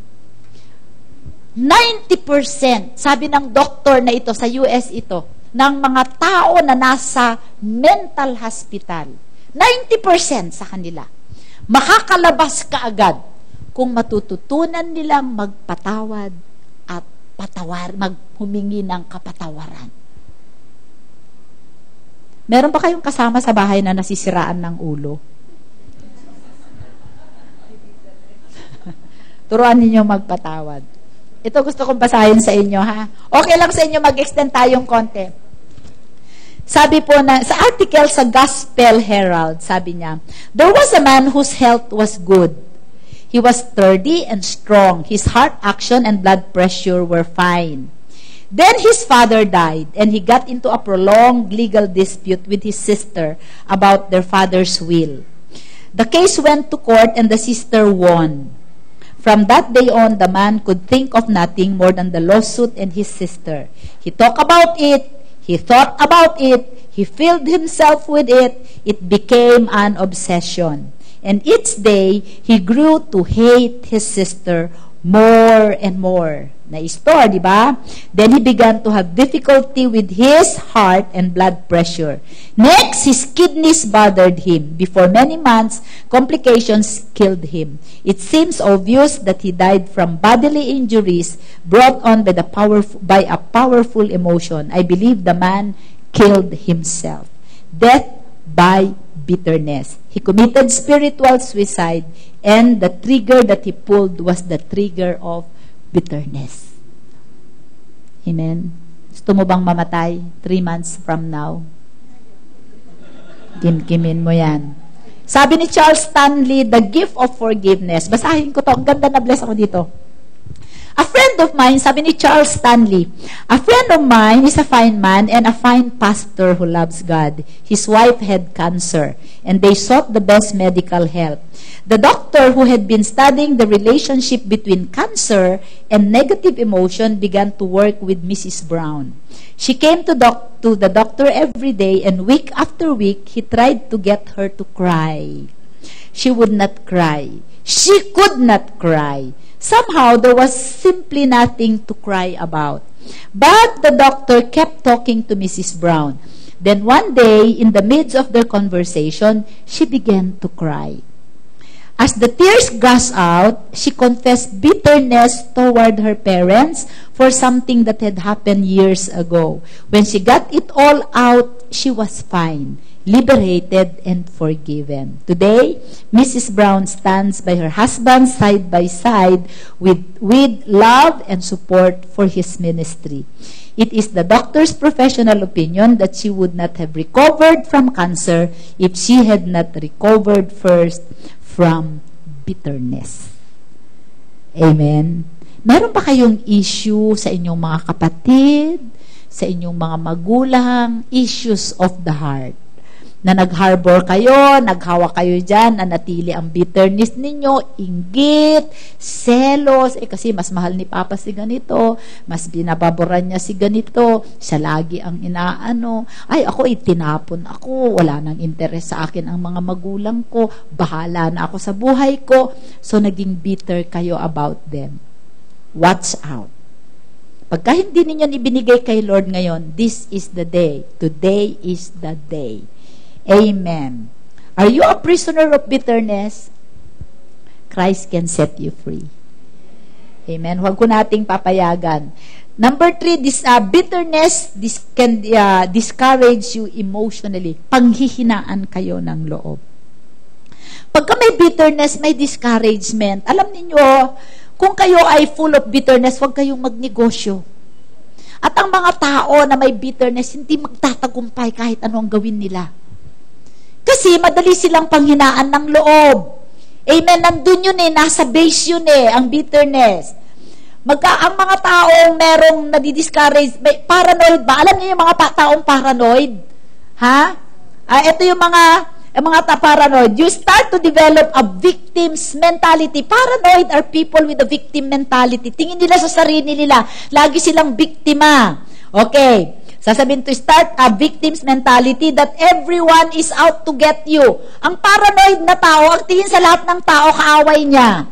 90%, sabi ng doktor na ito, sa US ito, ng mga tao na nasa mental hospital, 90% sa kanila, makakalabas kaagad kung matututunan nilang magpatawad at maghumingi ng kapatawaran. Meron ba kayong kasama sa bahay na nasisiraan ng ulo? Turuan ninyo magpatawad. Ito gusto kong basahin sa inyo, ha? Okay lang sa inyo mag-extend tayong konti. Sabi po na, sa article sa Gospel Herald, sabi niya, there was a man whose health was good. He was sturdy and strong. His heart action and blood pressure were fine. Then his father died, and he got into a prolonged legal dispute with his sister about their father's will. The case went to court, and the sister won. From that day on, the man could think of nothing more than the lawsuit and his sister. He talked about it. He thought about it. He filled himself with it. It became an obsession. And each day, he grew to hate his sister more and more na-store, di ba? Then he began to have difficulty with his heart and blood pressure. Next, his kidneys bothered him. Before many months, complications killed him. It seems obvious that he died from bodily injuries brought on by a powerful emotion. I believe the man killed himself. Death by bitterness. He committed spiritual suicide, and the trigger that he pulled was the trigger of bitterness. Amen. Gusto mo bang mamatay 3 months from now? Kimkimin mo yan. Sabi ni Charles Stanley, the gift of forgiveness. Basahin ko to. Ang ganda, na bless ako dito. A friend of mine, sabi ni Charles Stanley, a friend of mine is a fine man and a fine pastor who loves God. His wife had cancer, and they sought the best medical help. The doctor who had been studying the relationship between cancer and negative emotion began to work with Mrs. Brown. She came to the doctor every day, and week after week, he tried to get her to cry. She would not cry. She could not cry. Somehow, there was simply nothing to cry about. But the doctor kept talking to Mrs. Brown. Then one day, in the midst of their conversation, she began to cry. As the tears gushed out, she confessed bitterness toward her parents for something that had happened years ago. When she got it all out, she was fine, liberated, and forgiven. Today, Mrs. Brown stands by her husband side by side with love and support for his ministry. It is the doctor's professional opinion that she would not have recovered from cancer if she had not recovered first from bitterness. Amen. Meron ba kayong issue sa inyong mga kapatid, sa inyong mga magulang, issues of the heart? Na nag-harbor kayo, naghawa kayo dyan, nanatili ang bitterness ninyo, inggit, selos, kasi mas mahal ni Papa si ganito, mas binababoran niya si ganito, siya lagi ang inaano, ay ako tinapon ako, wala nang interes sa akin ang mga magulang ko, bahala na ako sa buhay ko, so naging bitter kayo about them. Watch out. Pagka hindi ninyo ibinigay kay Lord ngayon, this is the day, today is the day. Amen. Are you a prisoner of bitterness? Christ can set you free. Amen. Huwag ko nating papayagan. Number 3, bitterness can discourage you emotionally. Panghihinaan kayo ng loob. Pagka may bitterness, may discouragement. Alam niyo, kung kayo ay full of bitterness, huwag kayong magnegosyo. At ang mga tao na may bitterness, hindi magtatagumpay kahit ano ang gawin nila. Kasi madali silang panghinaan ng loob. Amen. Nandun yun nasa base yun ang bitterness. Ang mga taong merong nadidiscourage, paranoid ba? Alam niyo yung mga taong paranoid? Ha? Ito yung mga paranoid. You start to develop a victim's mentality. Paranoid are people with a victim mentality. Tingin nila sa sarili nila. Lagi silang biktima. Okay. Sasabihin to start a victim's mentality that everyone is out to get you. Ang paranoid na tao, ang tingin sa lahat ng tao, kaaway niya.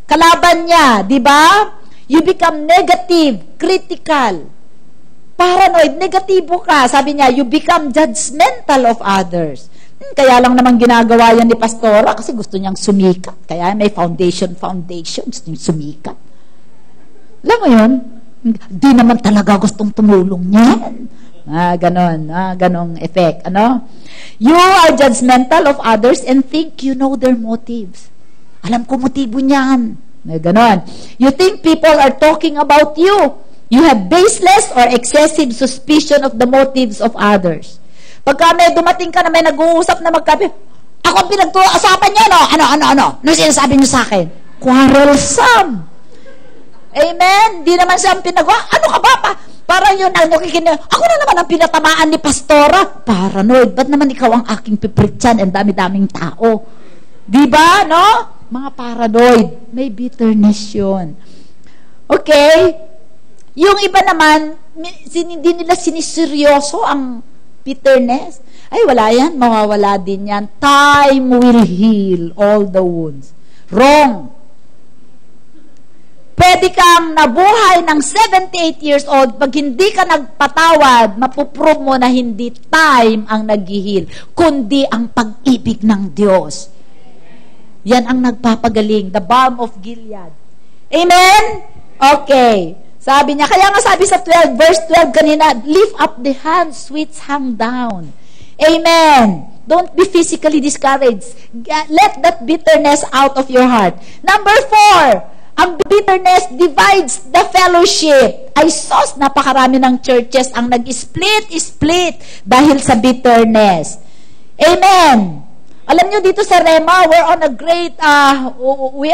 Kalaban niya, di ba? You become negative, critical. Paranoid, negatibo ka. Sabi niya, you become judgmental of others. Kaya lang naman ginagawa yan ni Pastora kasi gusto niyang sumikat. Kaya may foundation, gusto niyang sumikat. Alam mo yun? Di naman talaga gustong tumulong niyan. Ganon effect. Ano? You are judgmental of others and think you know their motives. Alam ko motibo niyan. Ganon. You think people are talking about you. You have baseless or excessive suspicion of the motives of others. Pagka may dumating ka na may nag-uusap na magkabi, ako ang pinagtuusapan niya, no? Ano sinasabi niyo sa akin? Quarrelsome. Amen? Di naman siya ang pinagawa. Ano ka ba? Parang yun, ako na naman ang pinatamaan ni Pastora. Paranoid. Ba't naman ikaw ang aking pipritsan? Ang dami-daming tao. Di ba, no? Mga paranoid. May bitterness yun. Okay? Yung iba naman, hindi nila siniseryoso ang bitterness. Ay, wala yan. Mawawala din yan. Time will heal all the wounds. Wrong. pwede kang nabuhay ng 78 years old, pag hindi ka nagpatawad, mapuprove mo na hindi time ang naghihil, kundi ang pag-ibig ng Diyos. Yan ang nagpapagaling, the balm of Gilead. Amen? Okay. Sabi niya, kaya nga sabi sa 12, verse 12 kanina, lift up the hands which hang down. Amen. Don't be physically discouraged. Let that bitterness out of your heart. Number 4, ang bitterness divides the fellowship. Ay sos, napakarami ng churches ang nag-split dahil sa bitterness. Amen. Alam nyo, dito sa Rema, we're on a great, we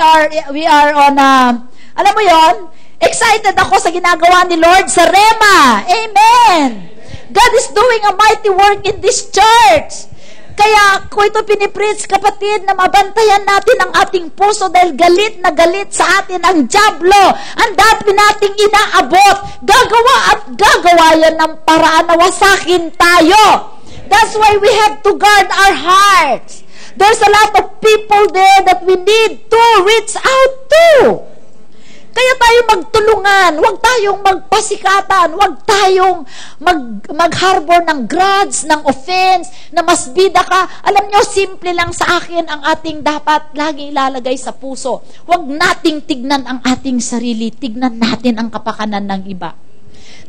are on a, alam mo yon, excited ako sa ginagawa ni Lord sa Rema. Amen. God is doing a mighty work in this church. Kaya ko ito pinipreach, kapatid, na mabantayan natin ang ating puso dahil galit na galit sa atin ang dyablo. Ang dami nating inaabot. Gagawa at gagawa yan ng paraan na wasakin tayo. That's why we have to guard our hearts. There's a lot of people there that we need to reach out to. Kaya tayo magtulungan, huwag tayong magpasikatan, huwag tayong mag-harbor ng grudge, ng offense, na mas bida ka. Alam nyo, simple lang sa akin ang ating dapat lagi ilalagay sa puso. Huwag nating tignan ang ating sarili, tignan natin ang kapakanan ng iba.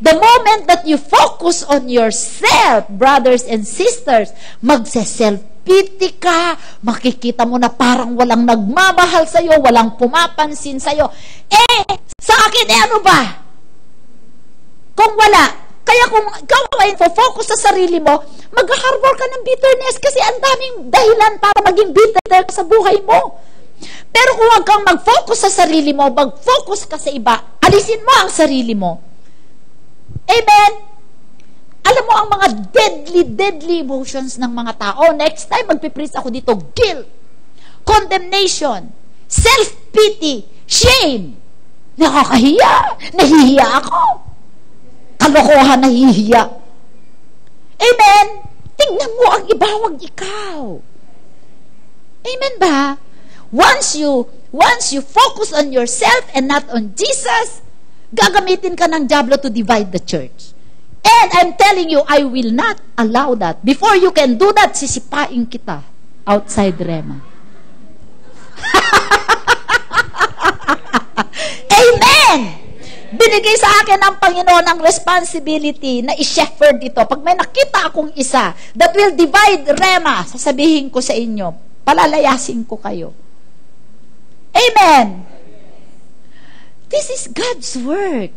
The moment that you focus on yourself, brothers and sisters, magse-self-pity ka, makikita mo na parang walang nagmamahal sa'yo, walang pumapansin sa'yo. Sa akin, ano ba? Kung wala, kaya kung ikaw ay focus sa sarili mo, mag-harbor ka ng bitterness kasi ang daming dahilan para maging bitter sa buhay mo. Pero kung huwag kang mag-focus sa sarili mo, mag-focus ka sa iba, alisin mo ang sarili mo. Amen? Alam mo ang mga deadly emotions ng mga tao. Next time, magpipreach ako dito, guilt, condemnation, self-pity, shame. Nakakahiya. Nahihiya ako. Kalokohan, nahihiya. Amen? Tingnan mo ang iba, wag ikaw. Amen ba? Once you focus on yourself and not on Jesus, gagamitin ka ng dyablo to divide the church. And I'm telling you, I will not allow that. Before you can do that, sisipain kita outside Rema. Amen! Binigay sa akin ng Panginoon ang responsibility na i-shepherd ito. Pag may nakita akong isa that will divide Rema, sasabihin ko sa inyo, palalayasin ko kayo. Amen! This is God's work.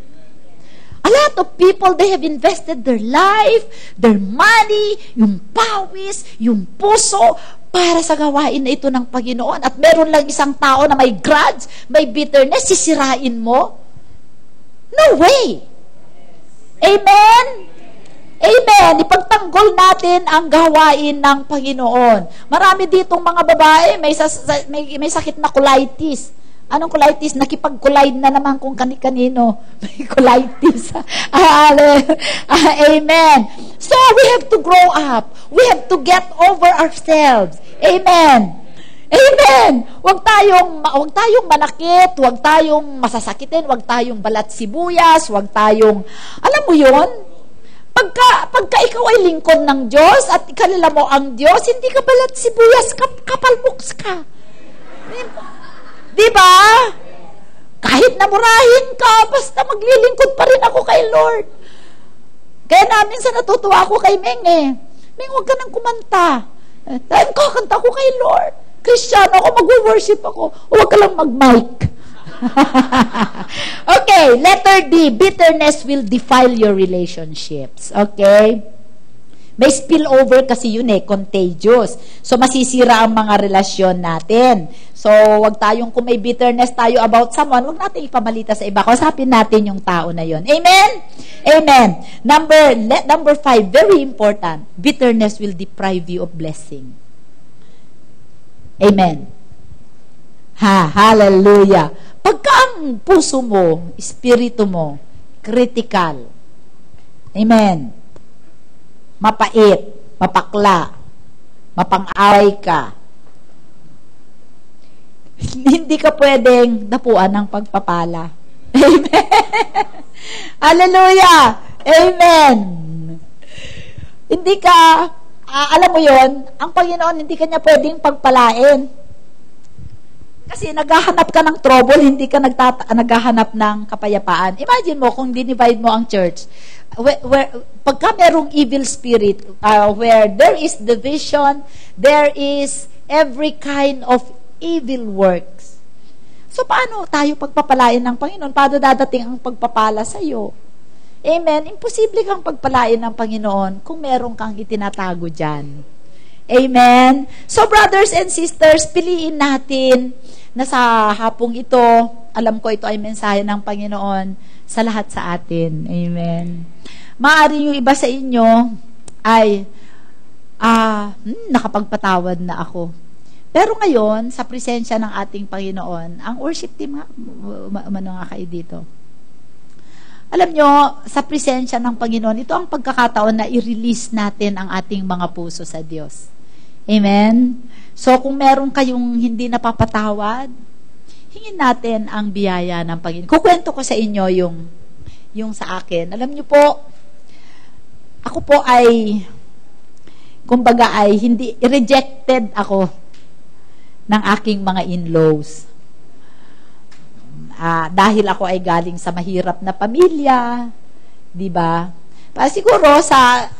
A lot of people, they have invested their life, their money, yung pawis, yung puso, para sa gawain na ito ng Panginoon. At meron lang isang tao na may grudge, may bitterness, sisirain mo? No way! Amen? Amen! Ipagtanggol natin ang gawain ng Panginoon. Marami ditong mga babae, may sakit na colitis. Anong colitis? Nakipag-collide na naman kung kani-kanino. May colitis. Amen. So, we have to grow up. We have to get over ourselves. Amen. Amen. Huwag tayong manakit, huwag tayong masasakitin, huwag tayong balat sibuyas, huwag tayong, alam mo yun? Pagka ikaw ay lingkod ng Diyos at ikalala mo ang Diyos, hindi ka balat sibuyas, kapalboks ka. Diba? Kahit namurahin ka, basta maglilingkod pa rin ako kay Lord. Kaya namin sa natutuwa ako kay Meng Meng, huwag ka nang kumanta. Dahil kakanta ko kay Lord. Kristiyano ako, mag-worship ako. Huwag ka lang mag-mic. Okay, letter D. Bitterness will defile your relationships. Okay? May spillover kasi yun contagious. So, masisira ang mga relasyon natin. So, wag tayong, kung may bitterness tayo about someone, wag natin ipamalita sa iba. Kausapin natin yung tao na yun. Amen? Amen. Number 5, very important. Bitterness will deprive you of blessing. Amen. Hallelujah. Pagka ang puso mo, espiritu mo, critical. Amen. Mapait, mapakla, mapang-away ka. Hindi ka pwedeng dapuan ng pagpapala. Amen. Hallelujah. Amen. Hindi ka, alam mo yon, ang Panginoon, hindi ka niya pwedeng pagpalain. Kasi naghahanap ka ng trouble, hindi ka naghahanap ng kapayapaan. Imagine mo kung dinivide mo ang church. Pagka merong evil spirit, where there is division, there is every kind of evil works. So, paano tayo pagpapalain ng Panginoon? Paano dadating ang pagpapala sa iyo? Amen? Imposible kang pagpalain ng Panginoon kung meron kang itinatago dyan. Amen? So, brothers and sisters, piliin natin na sa hapong ito, alam ko ito ay mensahe ng Panginoon sa lahat sa atin. Amen? Maaari yung iba sa inyo ay nakapagpatawad na ako. Pero ngayon, sa presensya ng ating Panginoon, ang worship team nga, umano nga kayo dito. Alam nyo, sa presensya ng Panginoon, ito ang pagkakataon na i-release natin ang ating mga puso sa Diyos. Amen? So, kung meron kayong hindi napapatawad, hingin natin ang biyaya ng Panginoon. Kukwento ko sa inyo yung sa akin. Alam nyo po, ako po ay, kumbaga ay, hindi, rejected ako ng aking mga in-laws. Dahil ako ay galing sa mahirap na pamilya, di ba? Siguro,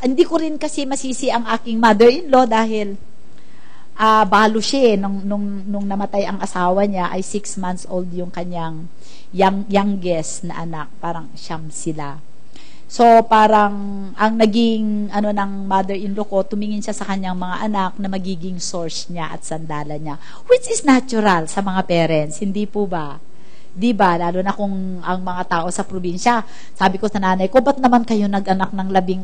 hindi ko rin kasi masisi ang aking mother-in-law dahil balo siya nung namatay ang asawa niya ay 6 months old yung kanyang youngest na anak, parang siyam sila. So parang ang naging ng mother-in-law ko, tumingin siya sa kanyang mga anak na magiging source niya at sandalan niya, which is natural sa mga parents, hindi po ba? Di ba? Lalo na kung ang mga tao sa probinsya, sabi ko sa nanay ko, ba't naman kayo nag-anak ng 14?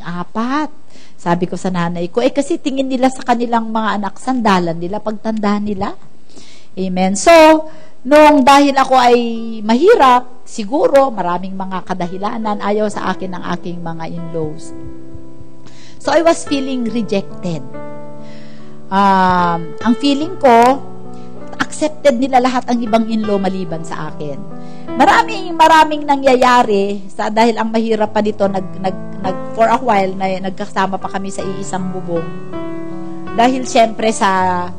Sabi ko sa nanay ko, kasi tingin nila sa kanilang mga anak, sandalan nila, pagtanda nila. Amen. So, dahil ako ay mahirap, siguro, maraming mga kadahilanan, ayaw sa akin ng aking mga in-laws. So, I was feeling rejected. Ang feeling ko, accepted nila lahat ang ibang in-law maliban sa akin. Maraming nangyayari dahil ang mahirap pa dito for a while na nagkasama pa kami sa iisang bubong. Dahil siyempre sa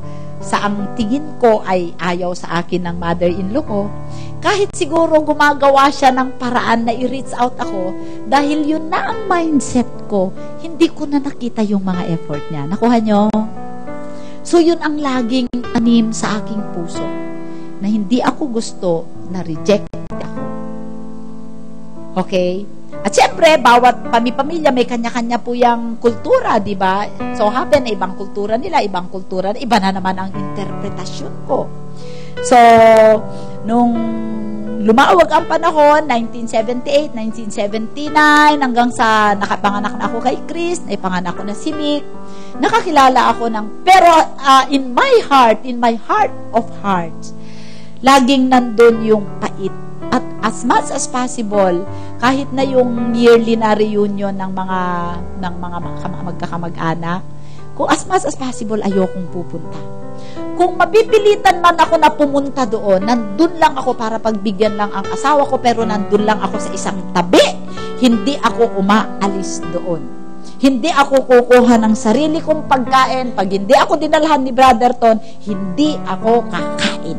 ang tingin ko ay ayaw sa akin ng mother-in-law ko, kahit siguro gumagawa siya ng paraan na i-reach out ako, dahil yun na ang mindset ko, hindi ko na nakita yung mga effort niya. Nakuha nyo? So, yun ang laging tanim sa aking puso, na hindi ako gusto na reject ako. Okay? At syempre, bawat pamilya may kanya-kanya po yung kultura, di ba? So, happen na ibang kultura nila, ibang kultura, iba na naman ang interpretasyon ko. So, nung lumawag ang panahon, 1978, 1979, hanggang sa nakapanganak na ako kay Chris, naipanganak ko na si Mick, nakakilala ako pero in my heart of hearts, laging nandun yung pait. At as much as possible, kahit na yung yearly na reunion ng mga magkakamag-anak, kung as much as possible, ayokong pupunta. Kung mapipilitan man ako na pumunta doon, nandun lang ako para pagbigyan lang ang asawa ko, pero nandun lang ako sa isang tabi. Hindi ako umaalis doon. Hindi ako kukuha ng sarili kong pagkain. Pag hindi ako dinalhan ni Brother Ton, hindi ako kakain.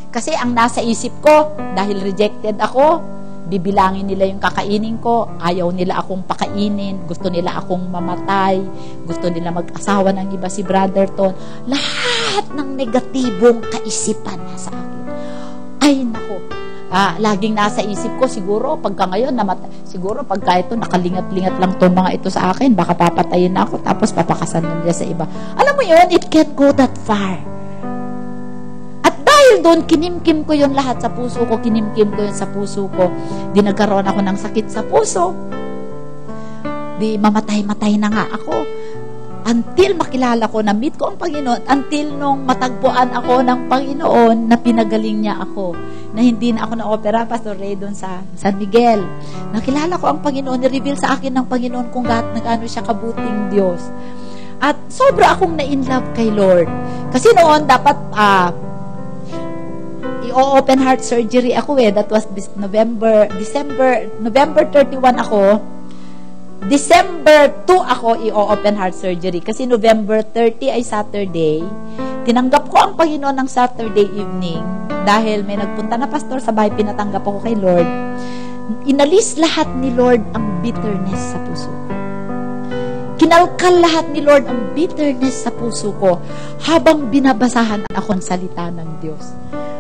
Kasi ang nasa isip ko, dahil rejected ako, bibilangin nila yung kakainin ko, ayaw nila akong pakainin, gusto nila akong mamatay, gusto nila mag-asawa ng iba si Brother Ton. Lahat ng negatibong kaisipan nasa akin. Ay, nako. Laging nasa isip ko, siguro, pagka ngayon, siguro, pagka ito, nakalingat-lingat lang itong mga ito sa akin, baka papatayin na ako, tapos papakasan na nila sa iba. Alam mo yun, it can't go that far. Dahil doon, kinimkim ko yun lahat sa puso ko, kinimkim ko yun sa puso ko. Di nagkaroon ako ng sakit sa puso. Di mamatay-matay na nga ako. Until makilala ko, na-meet ko ang Panginoon, until nung matagpuan ako ng Panginoon, na pinagaling niya ako. Na hindi na ako na-opera, Pastor Ray, doon sa San Miguel. Nakilala ko ang Panginoon, ni-reveal sa akin ng Panginoon kung gaano siya kabuting Diyos. At sobra akong na-inlove kay Lord. Kasi noon, dapat, i-open heart surgery ako eh. That was this November 31 ako. December 2 ako i-open heart surgery. Kasi November 30 ay Saturday. Tinanggap ko ang Panginoon ng Saturday evening. Dahil may nagpunta na pastor sa bahay, pinatanggap ako kay Lord. Inalis lahat ni Lord ang bitterness sa puso ko. Kinalkal lahat ni Lord ang bitterness sa puso ko habang binabasahan ako ng salita ng Diyos.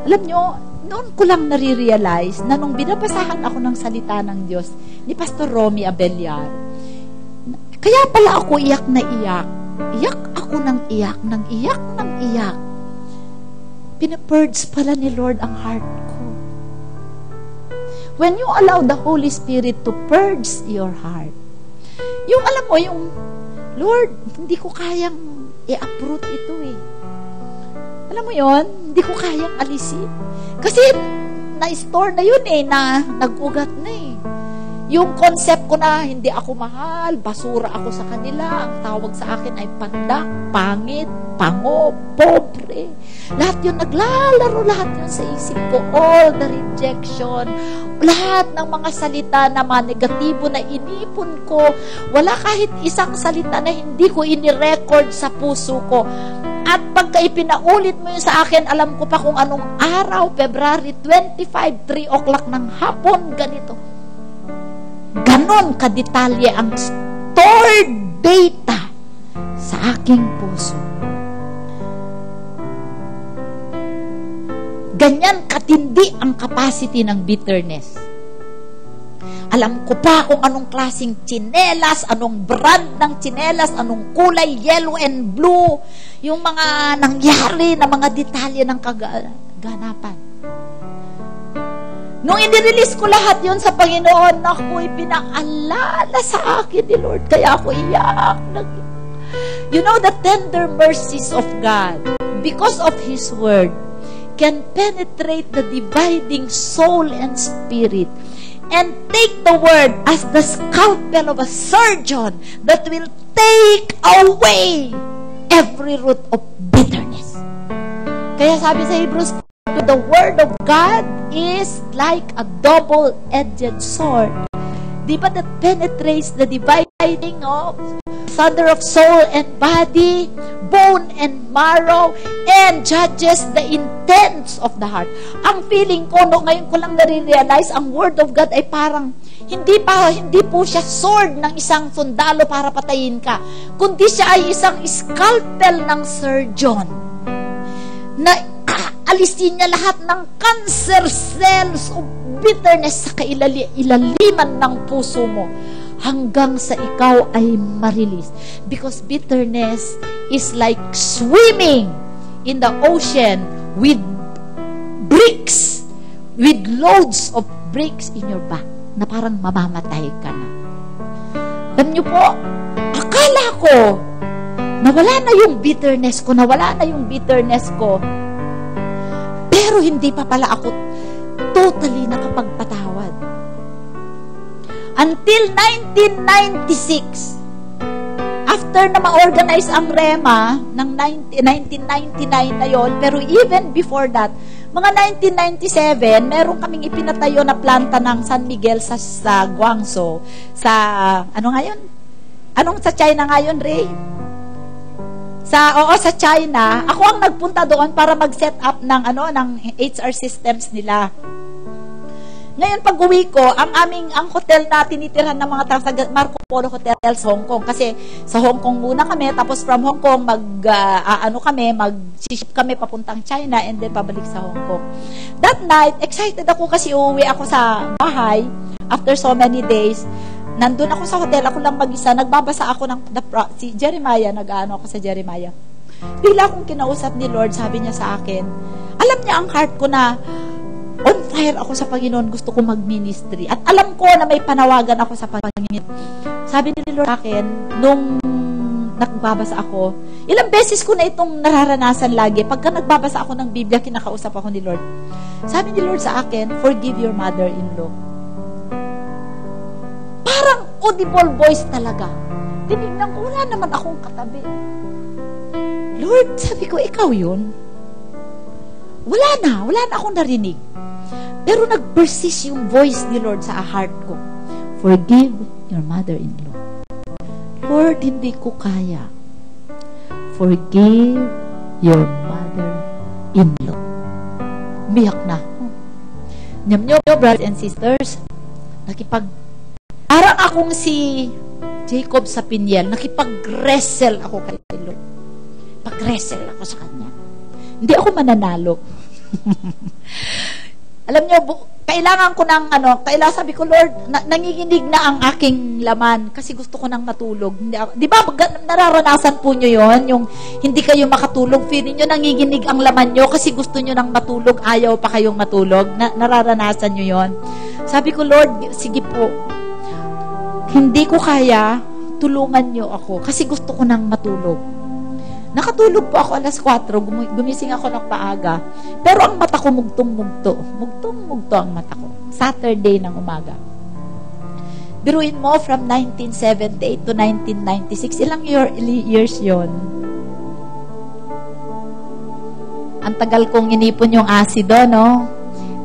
Alam nyo, noon ko lang nare-realize na nung binabasahan ako ng salita ng Diyos ni Pastor Romy Abellar, kaya pala ako iyak na iyak. Iyak ako ng iyak, ng iyak, ng iyak. Pinapurge pala ni Lord ang heart ko. When you allow the Holy Spirit to purge your heart, yung alam mo, yung Lord, hindi ko kayang i-uproot ito eh. Alam mo yon, hindi ko kayang alisin. Kasi na-store na yun eh, na nag-ugat na eh. Yung concept ko na hindi ako mahal, basura ako sa kanila, ang tawag sa akin ay pandak, pangit, pango, pobre. Lahat yun, naglalaro lahat yun sa isip ko. All the rejection, lahat ng mga salita na mga negatibo na inipon ko, wala kahit isang salita na hindi ko inirecord sa puso ko. At pagka ipinaulit mo yun sa akin, alam ko pa kung anong araw, February 25, 3 o'clock ng hapon, ganito. Ganon kadetalye ang stored data sa aking puso. Ganyan katindi ang capacity ng bitterness. Alam ko pa kung anong klaseng tsinelas, anong brand ng tsinelas, anong kulay, yellow and blue, yung mga nangyari na mga detalye ng kaganapan. Nung i-release ko lahat yon sa Panginoon, ako'y pinaalala sa akin ni Lord. Kaya ako iyak. You know, the tender mercies of God, because of His Word, can penetrate the dividing soul and spirit and take the Word as the scalpel of a surgeon that will take away every root of bitterness. Kaya sabi sa Hebrews, the Word of God is like a double-edged sword. Diba that penetrates the dividing of thunder of soul and body, bone and marrow, and judges the intents of the heart. Ang feeling ko, no, ngayon ko lang nare-realize, ang Word of God ay parang hindi po siya sword ng isang sundalo para patayin ka, kundi siya ay isang scalpel ng surgeon na alisin niya lahat ng cancer cells of bitterness sa kailaliman ng puso mo hanggang sa ikaw ay marilis. Because bitterness is like swimming in the ocean with bricks, with loads of bricks in your back, na parang mamamatay ka na. Alam niyo po, akala ko nawala na yung bitterness ko, pero hindi pa pala ako totally nakapagpatawad. Until 1996, after na ma-organize ang REMA ng 1999 na yon, pero even before that, mga 1997, meron kaming ipinatayo na planta ng San Miguel sa Guangzhou. Sa, ano nga yun? Anong sa China nga yun, Ray? Sa China, ako ang nagpunta doon para mag-set up ng HR systems nila. Ngayon pag-uwi ko, ang hotel na tinitirhan ng mga tao sa Marco Polo Hotel sa Hong Kong, kasi sa Hong Kong muna kami, tapos from Hong Kong mag-ship kami papuntang China and then pabalik sa Hong Kong. That night, excited ako kasi uuwi ako sa bahay after so many days. Nandun ako sa hotel, ako lang mag-isa, nagbabasa ako ng si Jeremiah, ako sa Jeremiah. Bigla akong kinausap ni Lord, sabi niya sa akin, alam niya ang heart ko na on fire ako sa Panginoon, gusto ko mag-ministry. At alam ko na may panawagan ako sa Panginoon. Sabi ni Lord sa akin, nung nagbabasa ako, ilang beses ko na itong nararanasan lagi, pagka nagbabasa ako ng Biblia, kinakausap ako ni Lord. Sabi ni Lord sa akin, forgive your mother-in-law. Parang audible voice talaga. Tinignan ko, wala naman akong katabi. Lord, sabi ko, ikaw yun. wala na akong narinig. Pero nag-persist yung voice ni Lord sa heart ko. Forgive your mother-in-law. Lord, hindi ko kaya. Forgive your mother-in-law. Umiyak na ako. Nyo, brothers and sisters, parang akong si Jacob sa Peniel, nakipag-wrestle ako kay Lord. Pag-wrestle ako sa Kanya. Hindi ako mananalo. Alam nyo, kailangan ko sabi ko, Lord, nanginginig na ang aking laman kasi gusto ko nang matulog. Di ba, nararanasan po nyo yon, yung hindi kayo makatulog, feeling nyo nanginginig ang laman nyo kasi gusto nyo nang matulog, ayaw pa kayong matulog. Nararanasan nyo yon. Sabi ko, Lord, sige po, hindi ko kaya, tulungan nyo ako kasi gusto ko nang matulog. Nakatulog po ako alas 4, gumising ako ng paaga. Pero ang mata ko mugtong-mugto. Mugtong-mugto ang mata ko. Saturday ng umaga. Biruin mo, from 1978 to 1996, ilang years yon? Ang tagal kong inipon yung asido, no?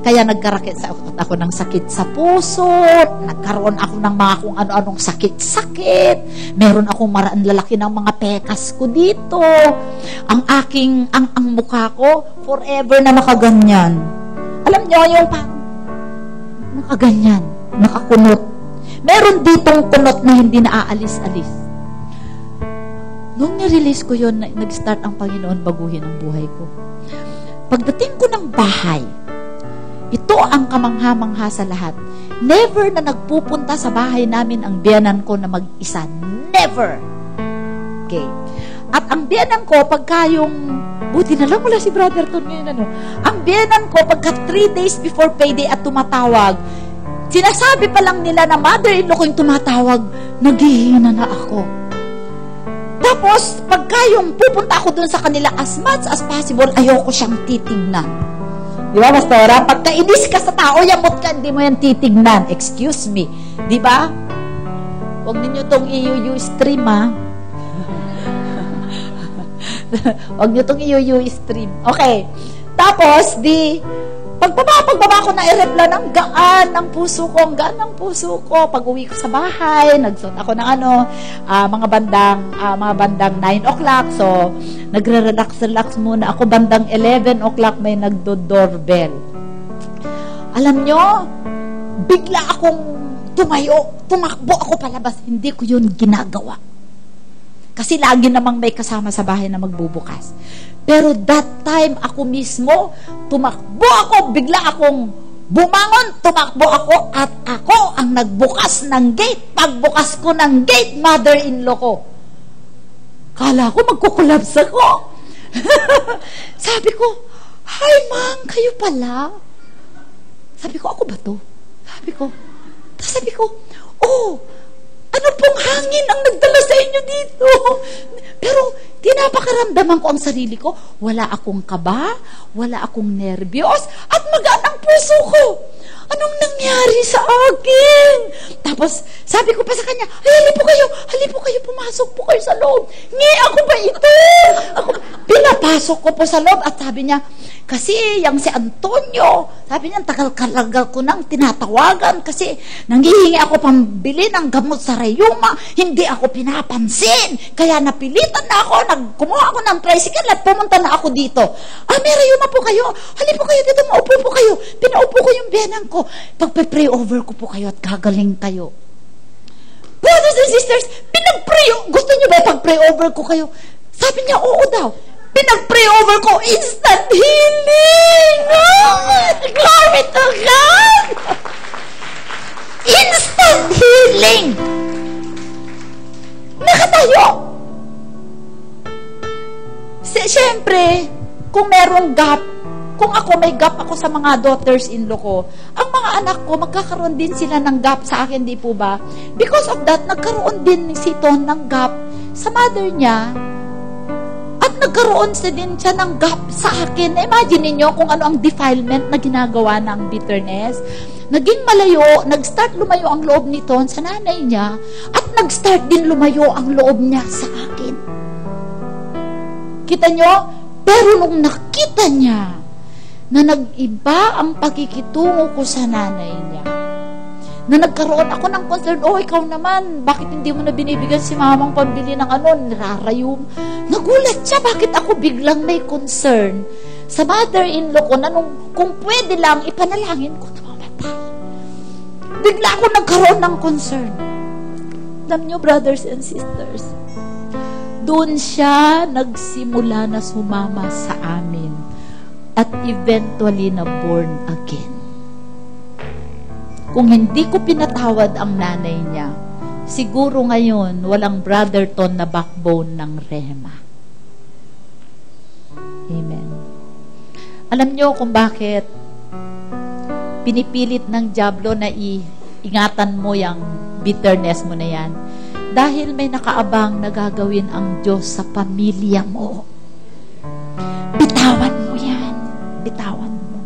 Kaya nagkarakit ako ng sakit sa puso, nagkaroon ako ng mga kung ano-anong sakit-sakit, meron akong maraan lalaki ng mga pekas ko dito, ang mukha ko, forever na nakaganyan. Alam nyo, yung parang nakaganyan, nakakunot. Meron ditong kunot na hindi naaalis-alis. Nung nirelease ko yun, nag-start ang Panginoon baguhin ang buhay ko. Pagdating ko ng bahay, ito ang kamangha-mangha sa lahat. Never na nagpupunta sa bahay namin ang biyanan ko na mag-isa. Never. Okay. At ang biyanan ko, pagka yung, buti na lang wala si Brother Ton ngayon, ang biyanan ko, pagka 3 days before payday at tumatawag, sinasabi pa lang nila na mother-in-law ko yung tumatawag, naghihina na ako. Tapos, pagka yung pupunta ako dun sa kanila, as much as possible, ayoko siyang titignan. Di ba, Pastora? Pagka inis ka sa tao, yamot ka, hindi mo yan titignan. Excuse me. Di ba? Huwag ninyo tong i-stream, ha? Huwag nyo tong i-stream. Okay. Tapos, pagbaba ko na i-repla ng gaan ng puso ko, ang gaan ng puso ko. Pag uwi ko sa bahay, nagsuot ako ng mga bandang 9 o'clock. So, nagre-relax muna ako. Bandang 11 o'clock may nagdo-doorbell. Alam nyo, bigla akong tumakbo ako palabas. Hindi ko yun ginagawa. Kasi lagi namang may kasama sa bahay na magbubukas. Pero that time, ako mismo, tumakbo ako, bigla akong bumangon, tumakbo ako, at ako ang nagbukas ng gate. Pagbukas ko ng gate, mother-in-law ko. Kala ko magkukulabs ako. Sabi ko, hi ma'am, kayo pala? Sabi ko, ako ba to? Sabi ko, oh, ano pong hangin ang nagdala sa inyo dito? Pero, tinapakaramdaman ko ang sarili ko, wala akong kaba, wala akong nervyos, at magaan ang puso ko. Anong nangyari sa akin? Tapos, sabi ko pa sa kanya, hali po kayo, pumasok po kayo sa loob. Ako ba ito? Pinapasok ko po sa loob, at sabi niya, kasi yung si Antonio, sabi niya, tagal-kalagal ko nang tinatawagan kasi nanghihingi ako pambili ng gamot sa rayuma, hindi ako pinapansin. Kaya napilitan na ako, kumuha ako ng tricycle at pumunta na ako dito. May rayuma po kayo. Hali po kayo dito, maupo po kayo. Pinaupo ko yung biyanan ko. Pagpe-pray over ko po kayo at gagaling kayo. Brothers and sisters, gusto niyo ba pag-pray over ko kayo? Sabi niya, oo daw. Pinag-pray over ko, instant healing! Oh, glory to God! Instant healing! Nakatayo! Siyempre, kung merong gap, kung may gap ako sa mga daughters-in-law ko, ang mga anak ko, magkakaroon din sila ng gap sa akin, di po ba? Because of that, nagkaroon din si Ton ng gap sa mother niya, at nagkaroon din siya ng gap sa akin. Imagine niyo kung ano ang defilement na ginagawa ng bitterness. Naging malayo, nag-start lumayo ang loob ni Ton sa nanay niya, at nag-start din lumayo ang loob niya sa akin. Kita nyo? Pero nung nakita niya na nag-iba ang pakikitungo ko sa nanay niya. Na nagkaroon ako ng concern, ikaw naman, bakit hindi mo na binibigyan si mamang pambili ng nirarayo? Nagulat siya, bakit ako biglang may concern sa mother-in-law ko na kung pwede lang, ipanalangin ko na mamatay. Bigla ako nagkaroon ng concern. Alam niyo, brothers and sisters, doon siya nagsimula na sumama sa amin at eventually na born again. Kung hindi ko pinatawad ang nanay niya, siguro ngayon walang Brotherton na backbone ng Rema. Amen. Alam niyo kung bakit pinipilit ng dyablo na ingatan mo yung bitterness mo na yan? Dahil may nakaabang na gagawin ang Diyos sa pamilya mo. Bitawan mo yan. Bitawan mo.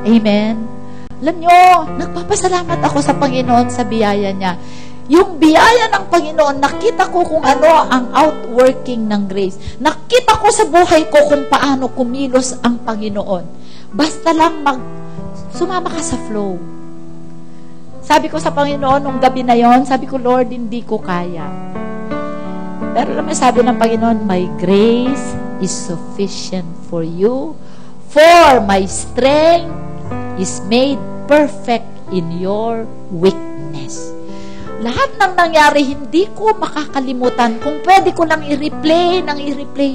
Amen. Alam nyo, nagpapasalamat ako sa Panginoon sa biyaya niya. Yung biyaya ng Panginoon, nakita ko kung ano ang outworking ng grace. Nakita ko sa buhay ko kung paano kumilos ang Panginoon. Basta lang sumama ka sa flow. Sabi ko sa Panginoon, nung gabi na yon, sabi ko, Lord, hindi ko kaya. Pero naman sabi ng Panginoon, my grace is sufficient for you, for my strength is made perfect in your weakness. Lahat ng nangyari, hindi ko makakalimutan. Kung pwede ko lang i-replay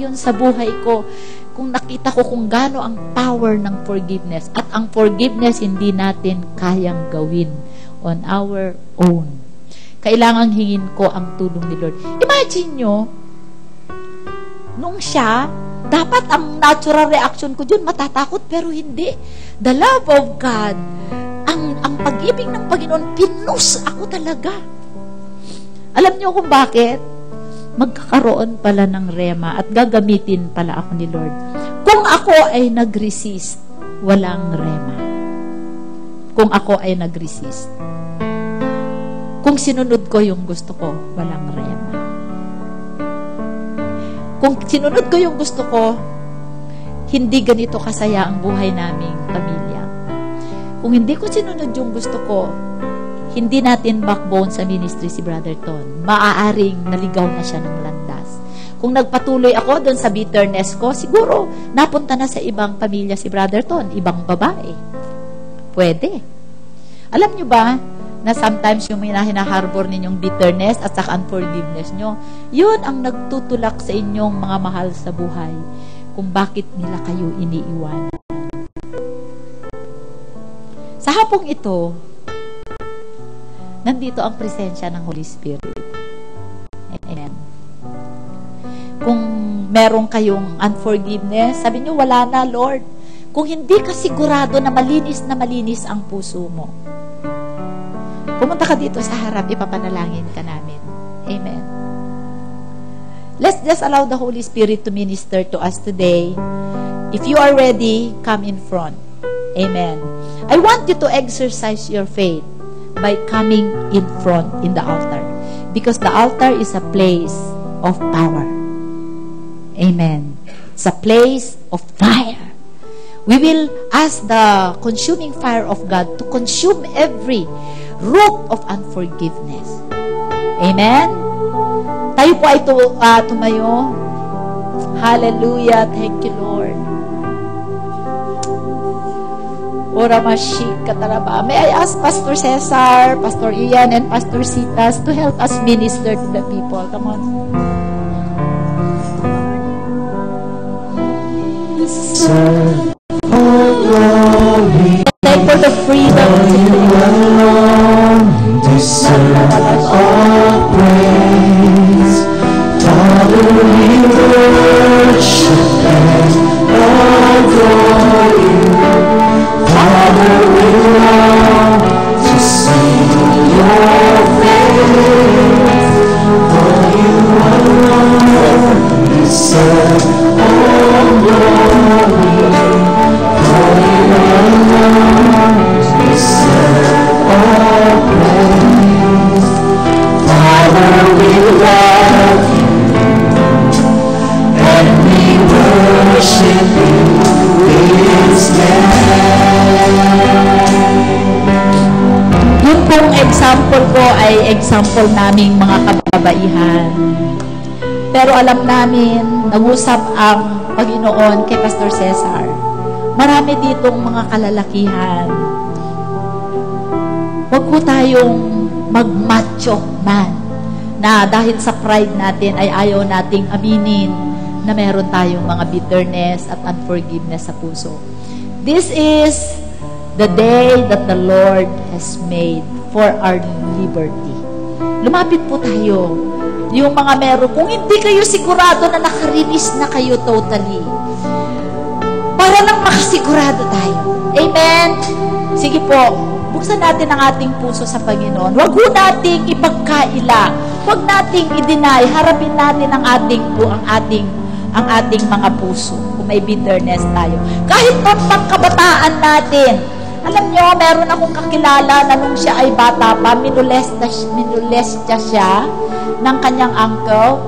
yun sa buhay ko, kung nakita ko kung gaano ang power ng forgiveness. At ang forgiveness, hindi natin kayang gawin on our own. Kailangang hingin ko ang tulong ni Lord. Imagine nyo, nung siya, dapat ang natural reaction ko dyan, matatakot, pero hindi. The love of God, ang pag-ibig ng Panginoon, pinus ako talaga. Alam niyo kung bakit? Magkakaroon pala ng Rema at gagamitin pala ako ni Lord. Kung ako ay nag-resist, walang Rema. Kung ako ay nag-resist. Kung sinunod ko yung gusto ko, walang Rema. Kung sinunod ko yung gusto ko, hindi ganito kasaya ang buhay naming pamilya. Kung hindi ko sinunod yung gusto ko, hindi natin backbone sa ministry si Brother Ton. Maaaring naligaw na siya ng landas. Kung nagpatuloy ako doon sa bitterness ko, siguro napunta na sa ibang pamilya si Brother Ton, ibang babae. Pwede. Alam nyo ba, na sometimes yung hinaharbor ninyong bitterness at saka unforgiveness nyo, yun ang nagtutulak sa inyong mga mahal sa buhay kung bakit nila kayo iniiwanan. Sa hapong ito, nandito ang presensya ng Holy Spirit. Amen. Kung meron kayong unforgiveness, sabi nyo, wala na, Lord. Kung hindi ka sigurado na malinis ang puso mo, pumunta ka dito sa harap, ipapanalangin ka namin. Amen. Let's just allow the Holy Spirit to minister to us today. If you are ready, come in front. Amen. I want you to exercise your faith by coming in front in the altar. Because the altar is a place of power. Amen. It's a place of fire. We will ask the consuming fire of God to consume every root of unforgiveness. Amen? Tayo po ay tumayo. Hallelujah. Thank you, Lord. Ora mashik kataraba. May I ask Pastor Cesar, Pastor Ian, and Pastor Sitas to help us minister to the people. Come on. Thank for the freedom deserve all praise. Father, we worship and adore you. Father, we long to see your face. For you alone deserve all glory. For you alone deserve all praise. Father, we love you and we worship you. example ko ay example naming mga kababaihan. Pero alam namin, nag-usap ang Panginoon kay Pastor Cesar. Marami ditong mga kalalakihan. Huwag po tayong mag-macho man na dahil sa pride natin ay ayaw nating aminin na meron tayong mga bitterness at unforgiveness sa puso. This is the day that the Lord has made for our liberty. Lumapit po tayo. Yung mga meron, kung hindi kayo sigurado na nakarelease na kayo totally, para lang makasigurado tayo. Amen? Sige po, buksan natin ang ating puso sa Panginoon. Huwag ho nating ipagkaila. Huwag nating i-deny. Harapin natin ang ating mga puso kung may bitterness tayo. Kahit noong pangkabataan natin, alam nyo, meron akong kakilala na nung siya ay bata pa, minulesta siya ng kanyang uncle.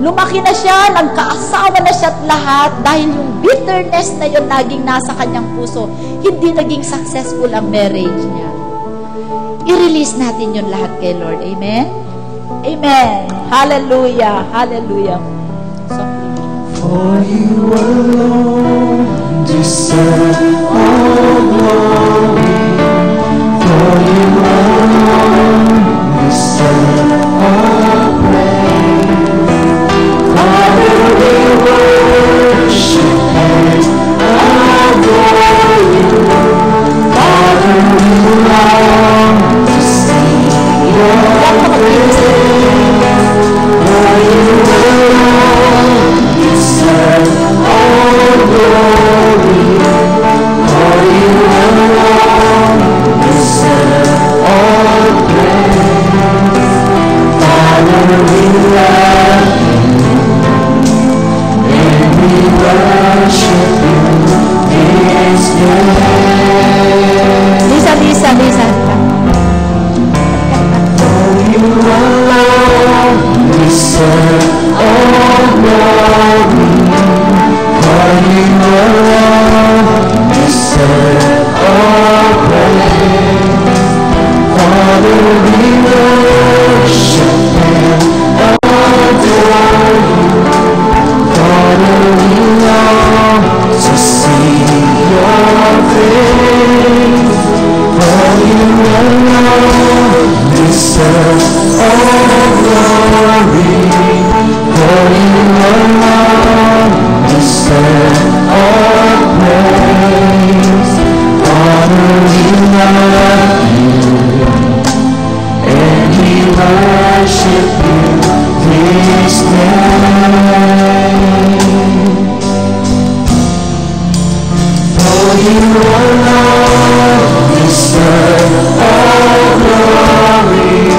Lumaki na siya, nagkaasawa na siya at lahat dahil yung bitterness na yun naging nasa kanyang puso, hindi naging successful ang marriage niya. I-release natin yun lahat kay Lord. Amen? Amen. Hallelujah. Hallelujah. For you alone deserve all glory. For you alone deserve all praise. Father, we worship and adore you. Father, we long to see your face. For you alone deserve all glory. For you alone deserve all praise. Father, we love you and we worship you this day. Lisa. For you alone deserve all glory. For you alone deserve all praise. Father, we worship and adore you. Father, we long to see your face. For you alone deserve all glory. For you alone deserve all praise. Father, we love you and we worship you this day. For you alone deserve all glory.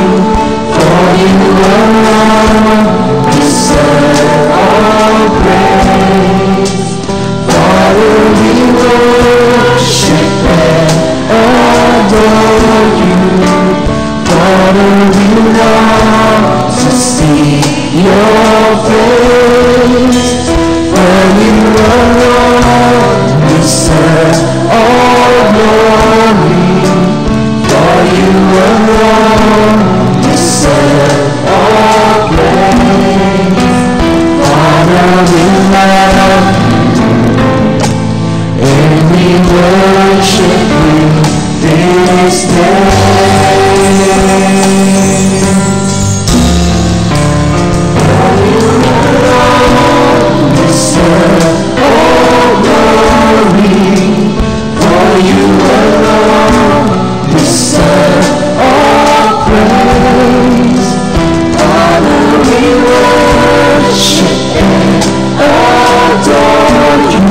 For you alone deserve all praise. Father, we worship and adore you. Father, we long to see your face. For you alone deserve all glory. For you alone deserve all praise. Father, we love you and we worship you this day. For you alone deserve all glory. For you alone deserve all praise. Father, we worship and adore you.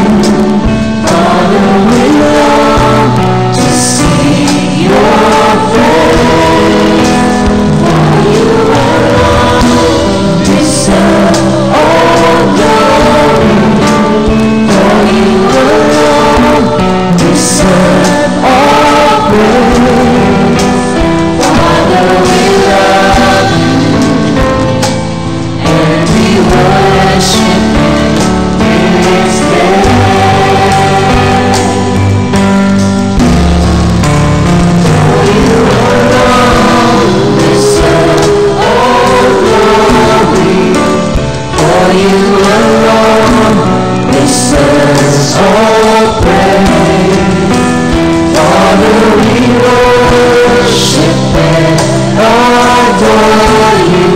Father, we long to see your face. For you alone deserve all glory. For you alone deserve all praise. Father, we love you and we worship you this day. For you alone you alone deserves all praise. Father, we worship and adore you.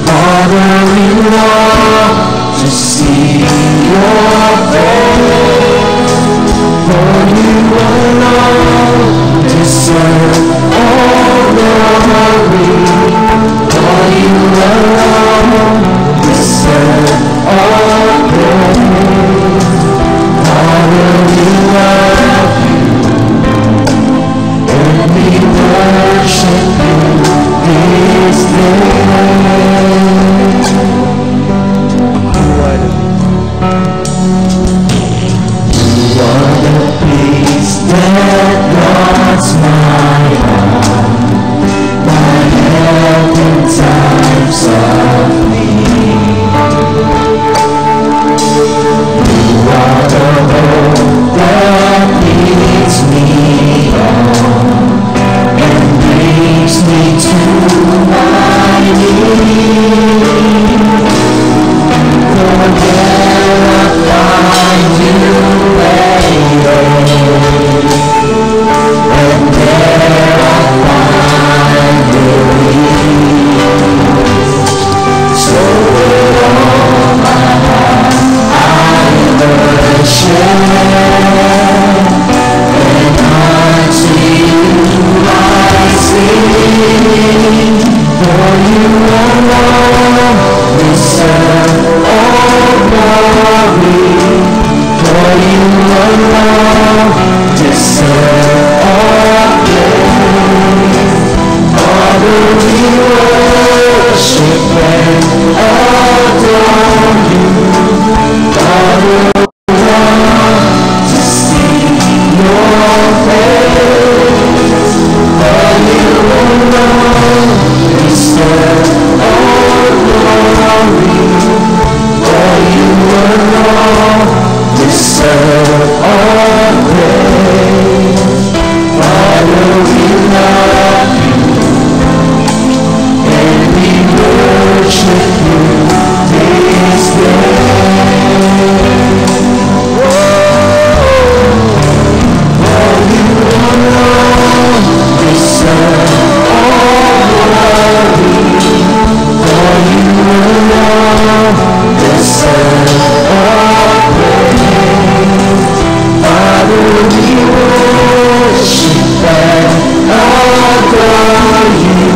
Father, we long to see your face. For you alone deserve all glory. For you alone deserve all praise. Father, we love you and we worship you this day. You are the peace that guards my heart, my help in times of need. You are the hope that leads me on and brings me to my knees. For there I find you waiting, and there I find release. So with all my heart I worship, and unto you I sing. For you alone deserve all glory. For you alone deserve all praise. Father, we worship and adore you. Father, we long to see your face. For you alone deserve all glory. For you alone deserve all praise. Father, we love you and we worship you this day. For you alone deserve all glory. For you alone deserve all praise. Father, we worship and adore you.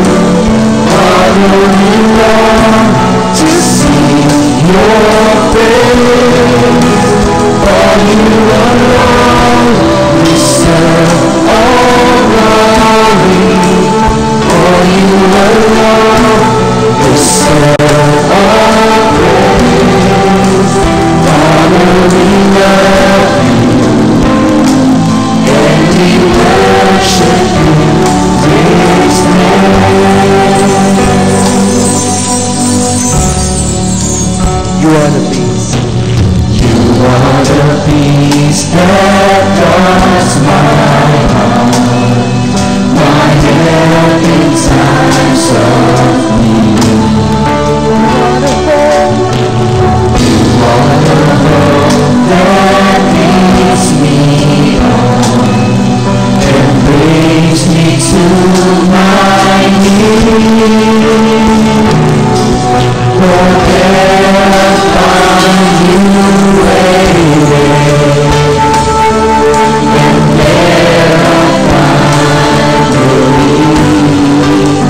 Father, we long to see your face. For you alone deserve all glory. For you alone deserve all praise. Father, we love you and we worship you this day. You are the peace. You are the peace that guards my heart, my help in times of need. You are the hope that leads me on and brings me to my knees. For there I find you waiting, and there I find release.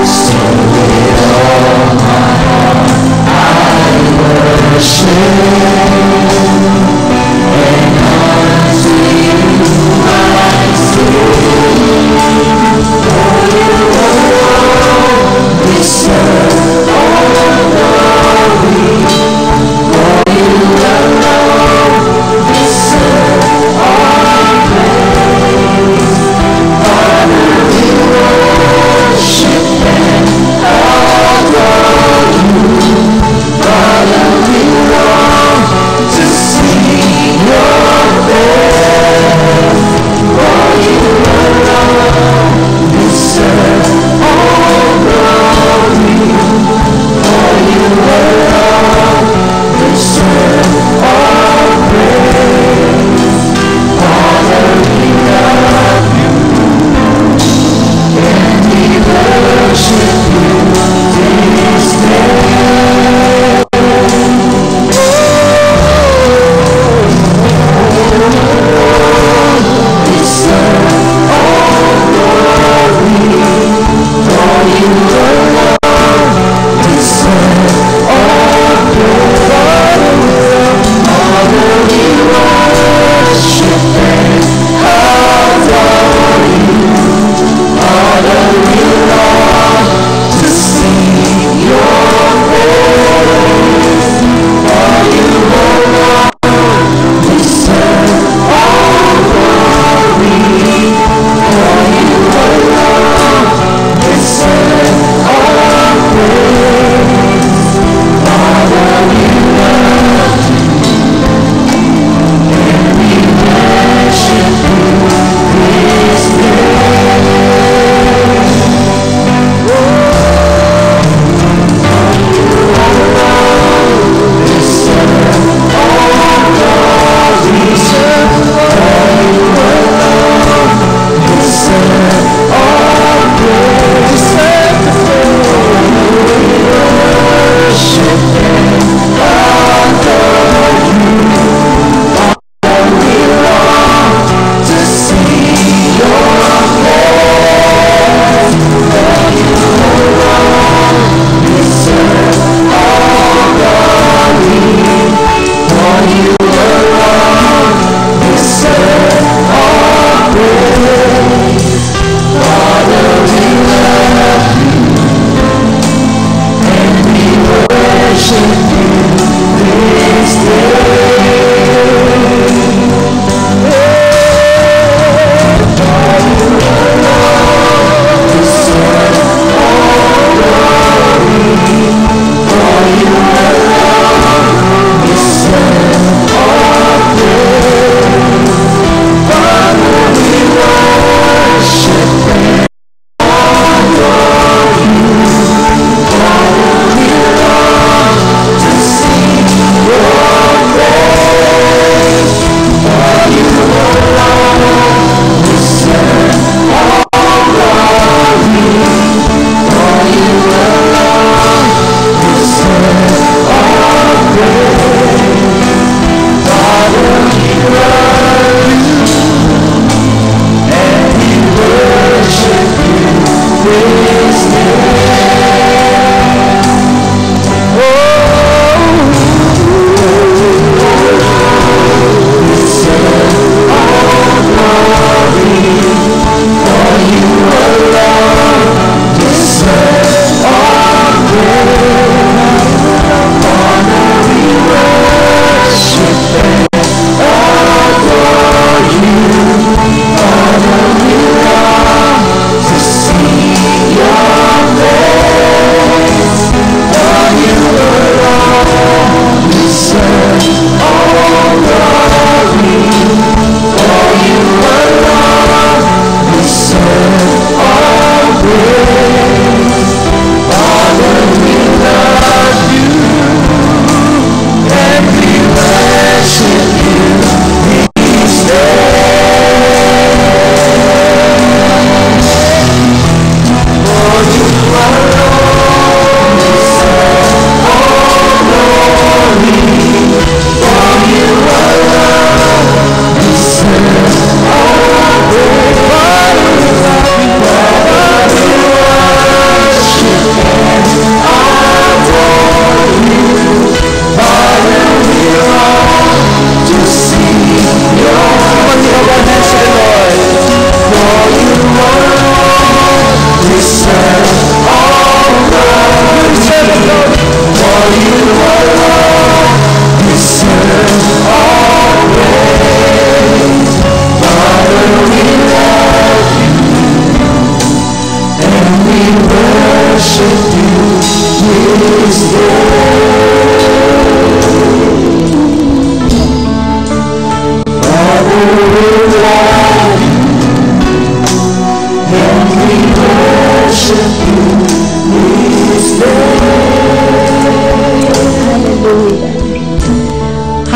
So with all my heart I worship, and unto you I sing. For you alone deserve all glory. For you alone deserve all praise. Father, we worship and adore you. Father, we long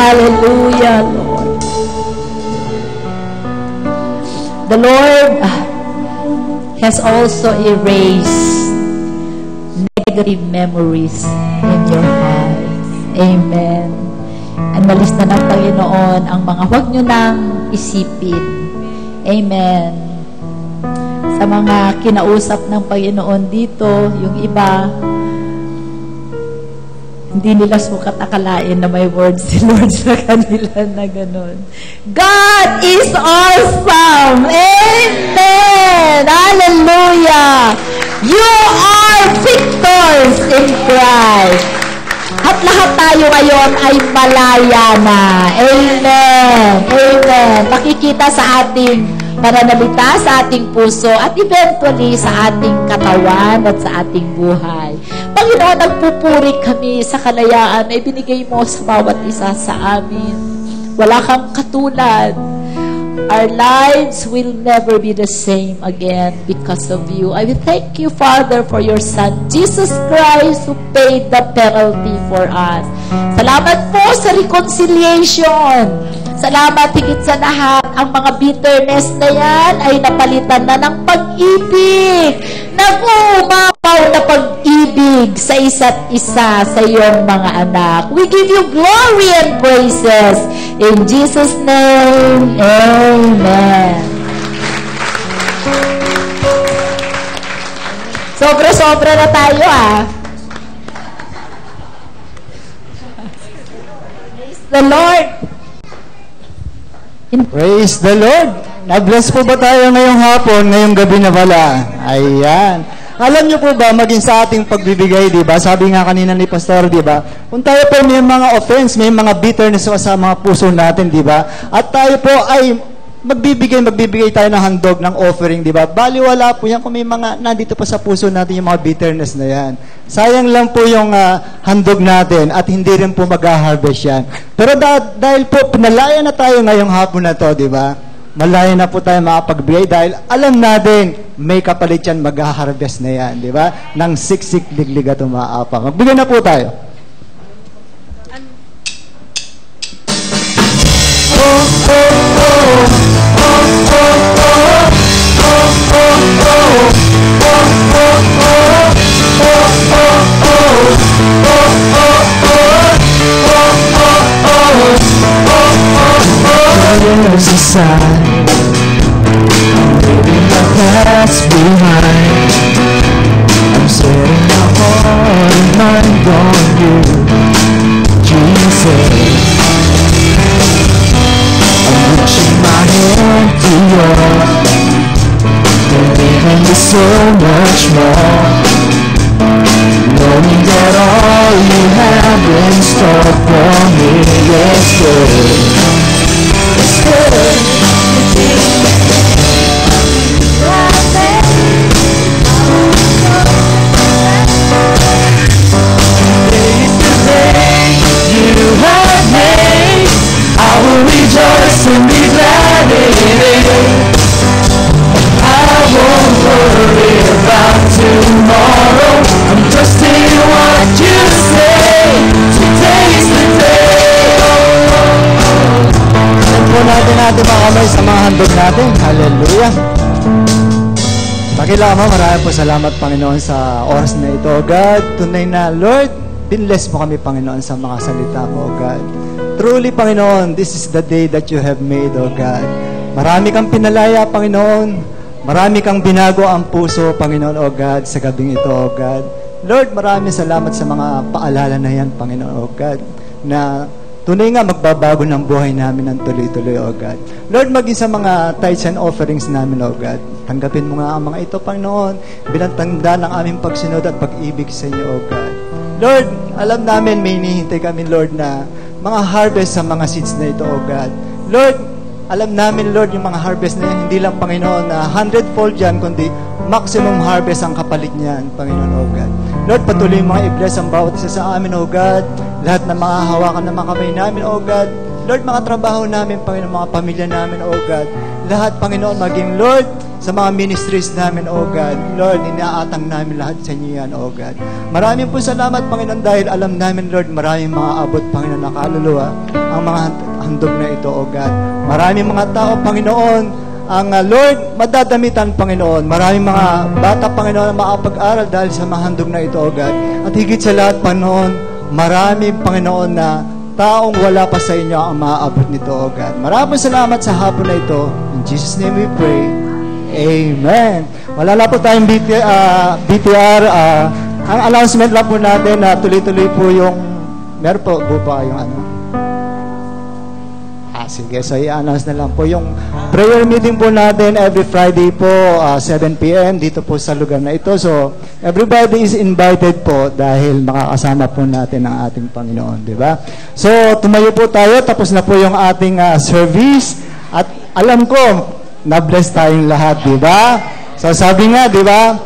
Hallelujah, Lord. The Lord has also erased negative memories in your heart. Amen. Analis na ng Panginoon ang mga huwag nyo nang isipin. Amen. Sa mga kinausap ng Panginoon dito, yung iba, hindi nila sukat akalain na may words si Lord sa kanila na gano'n. God is awesome! Amen! Hallelujah! You are victors in Christ. At lahat tayo ngayon ay malaya na. Amen! Amen! Makikita sa ating pananalita, sa ating puso, at eventually sa ating katawan at sa ating buhay. Panginoon, nagpupuri kami sa kalayaan na ibinigay mo sa bawat isa sa amin. Wala kang katulad. Our lives will never be the same again because of you. I will thank you, Father, for your Son, Jesus Christ, who paid the penalty for us. Salamat po sa reconciliation. Salamat higit sa lahat. Ang mga bitterness na yan ay napalitan na ng pag-ibig. Nag-uumapaw na pag-ibig sa isa't isa sa iyong mga anak. We give you glory and praises. In Jesus' name, amen. Sobra-sobra na tayo Praise the Lord. Praise the Lord! Na-bless po ba tayo ngayong hapon, ngayong gabi na pala? Ayan. Alam niyo po ba, maging sa ating pagbibigay, di ba? Sabi nga kanina ni Pastor, di ba? Kung tayo po may mga offense, may mga bitterness sa mga puso natin, di ba? At tayo po ay magbibigay tayo ng handog, ng offering, di ba? Baliwala po yan kung may mga nandito pa sa puso natin yung mga bitterness na yan. Sayang lang po yung handog natin at hindi rin po mag-harvest yan. Pero dahil po pinalaya na tayo ngayong hapon na to, di ba? Malaya na po tayo makapagbigay dahil alam natin may kapalit yan, mag-harvest na yan, di ba? Nang siksik, liglig at umaapa. Magbigay na po tayo. There's a sign, leaving my past behind. I'm setting my heart and mind on you, Jesus. I'm reaching my hand to yours, believing there's so much more, knowing that all you have in store for me is good. Rejoice and be glad in it. I won't worry about tomorrow. I'm trusting what you say. Today's the day. Tignan po natin mga kamay sa mga handog natin. Hallelujah. Pakilama, maraming po salamat, Panginoon, sa oras na ito, God. Tunay na, Lord, binless mo kami, Panginoon, sa mga salita mo, God. Truly, Panginoon, this is the day that you have made, O God. Marami kang pinalaya, Panginoon. Marami kang binago ang puso, Panginoon, O God, sa gabing ito, O God. Lord, maraming salamat sa mga paalala na yan, Panginoon, O God, na tunay nga magbabago ng buhay namin ng tuloy-tuloy, O God. Lord, maging sa mga tithes and offerings namin, O God, tanggapin mo nga ang mga ito, Panginoon, bilang tanda ng aming pagsunod at pag-ibig sa inyo, O God. Lord, alam namin may hinihintay kami, Lord, na mga harvest sa mga seeds na ito, O God. Lord, alam namin, Lord, yung mga harvest na yan, hindi lang, Panginoon, na 100-fold yan, kundi maximum harvest ang kapalit niyan, Panginoon, O God. Lord, patuloy mga i-bless ang bawat isa sa amin, O God. Lahat na mga hawakan ng mga kamay namin, O God. Lord, mga trabaho namin, Panginoon, mga pamilya namin, O God. Lahat, Panginoon, maging, Lord, sa mga ministries namin, O God. Lord, inaatang namin lahat sa inyo yan, O God. Maraming po salamat, Panginoon, dahil alam namin, Lord, maraming mga abot, Panginoon, na kaluluwa ang mga handog na ito, O God. Maraming mga tao, Panginoon, ang Lord, madadamitan, Panginoon. Maraming mga bata, Panginoon, na makapag-aral dahil sa mga handog na ito, O God. At higit sa lahat, Panginoon, maraming, Panginoon, na taong wala pa sa inyo ang maaabot nito, O God. Maraming salamat sa hapon na ito. In Jesus' name we pray. Amen. Wala na po tayong BTR. Ang announcement lang po natin na tuloy-tuloy po yung meron po ba yung ano? Sige, so i-announce na lang po yung prayer meeting po natin every Friday po 7 p.m. dito po sa lugar na ito. So everybody is invited po dahil makakasama po natin ang ating Panginoon, di ba? So tumayo po tayo, tapos na po yung ating service at alam ko na-bless tayong lahat, di ba? So sabi nga, di ba?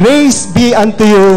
Grace be unto you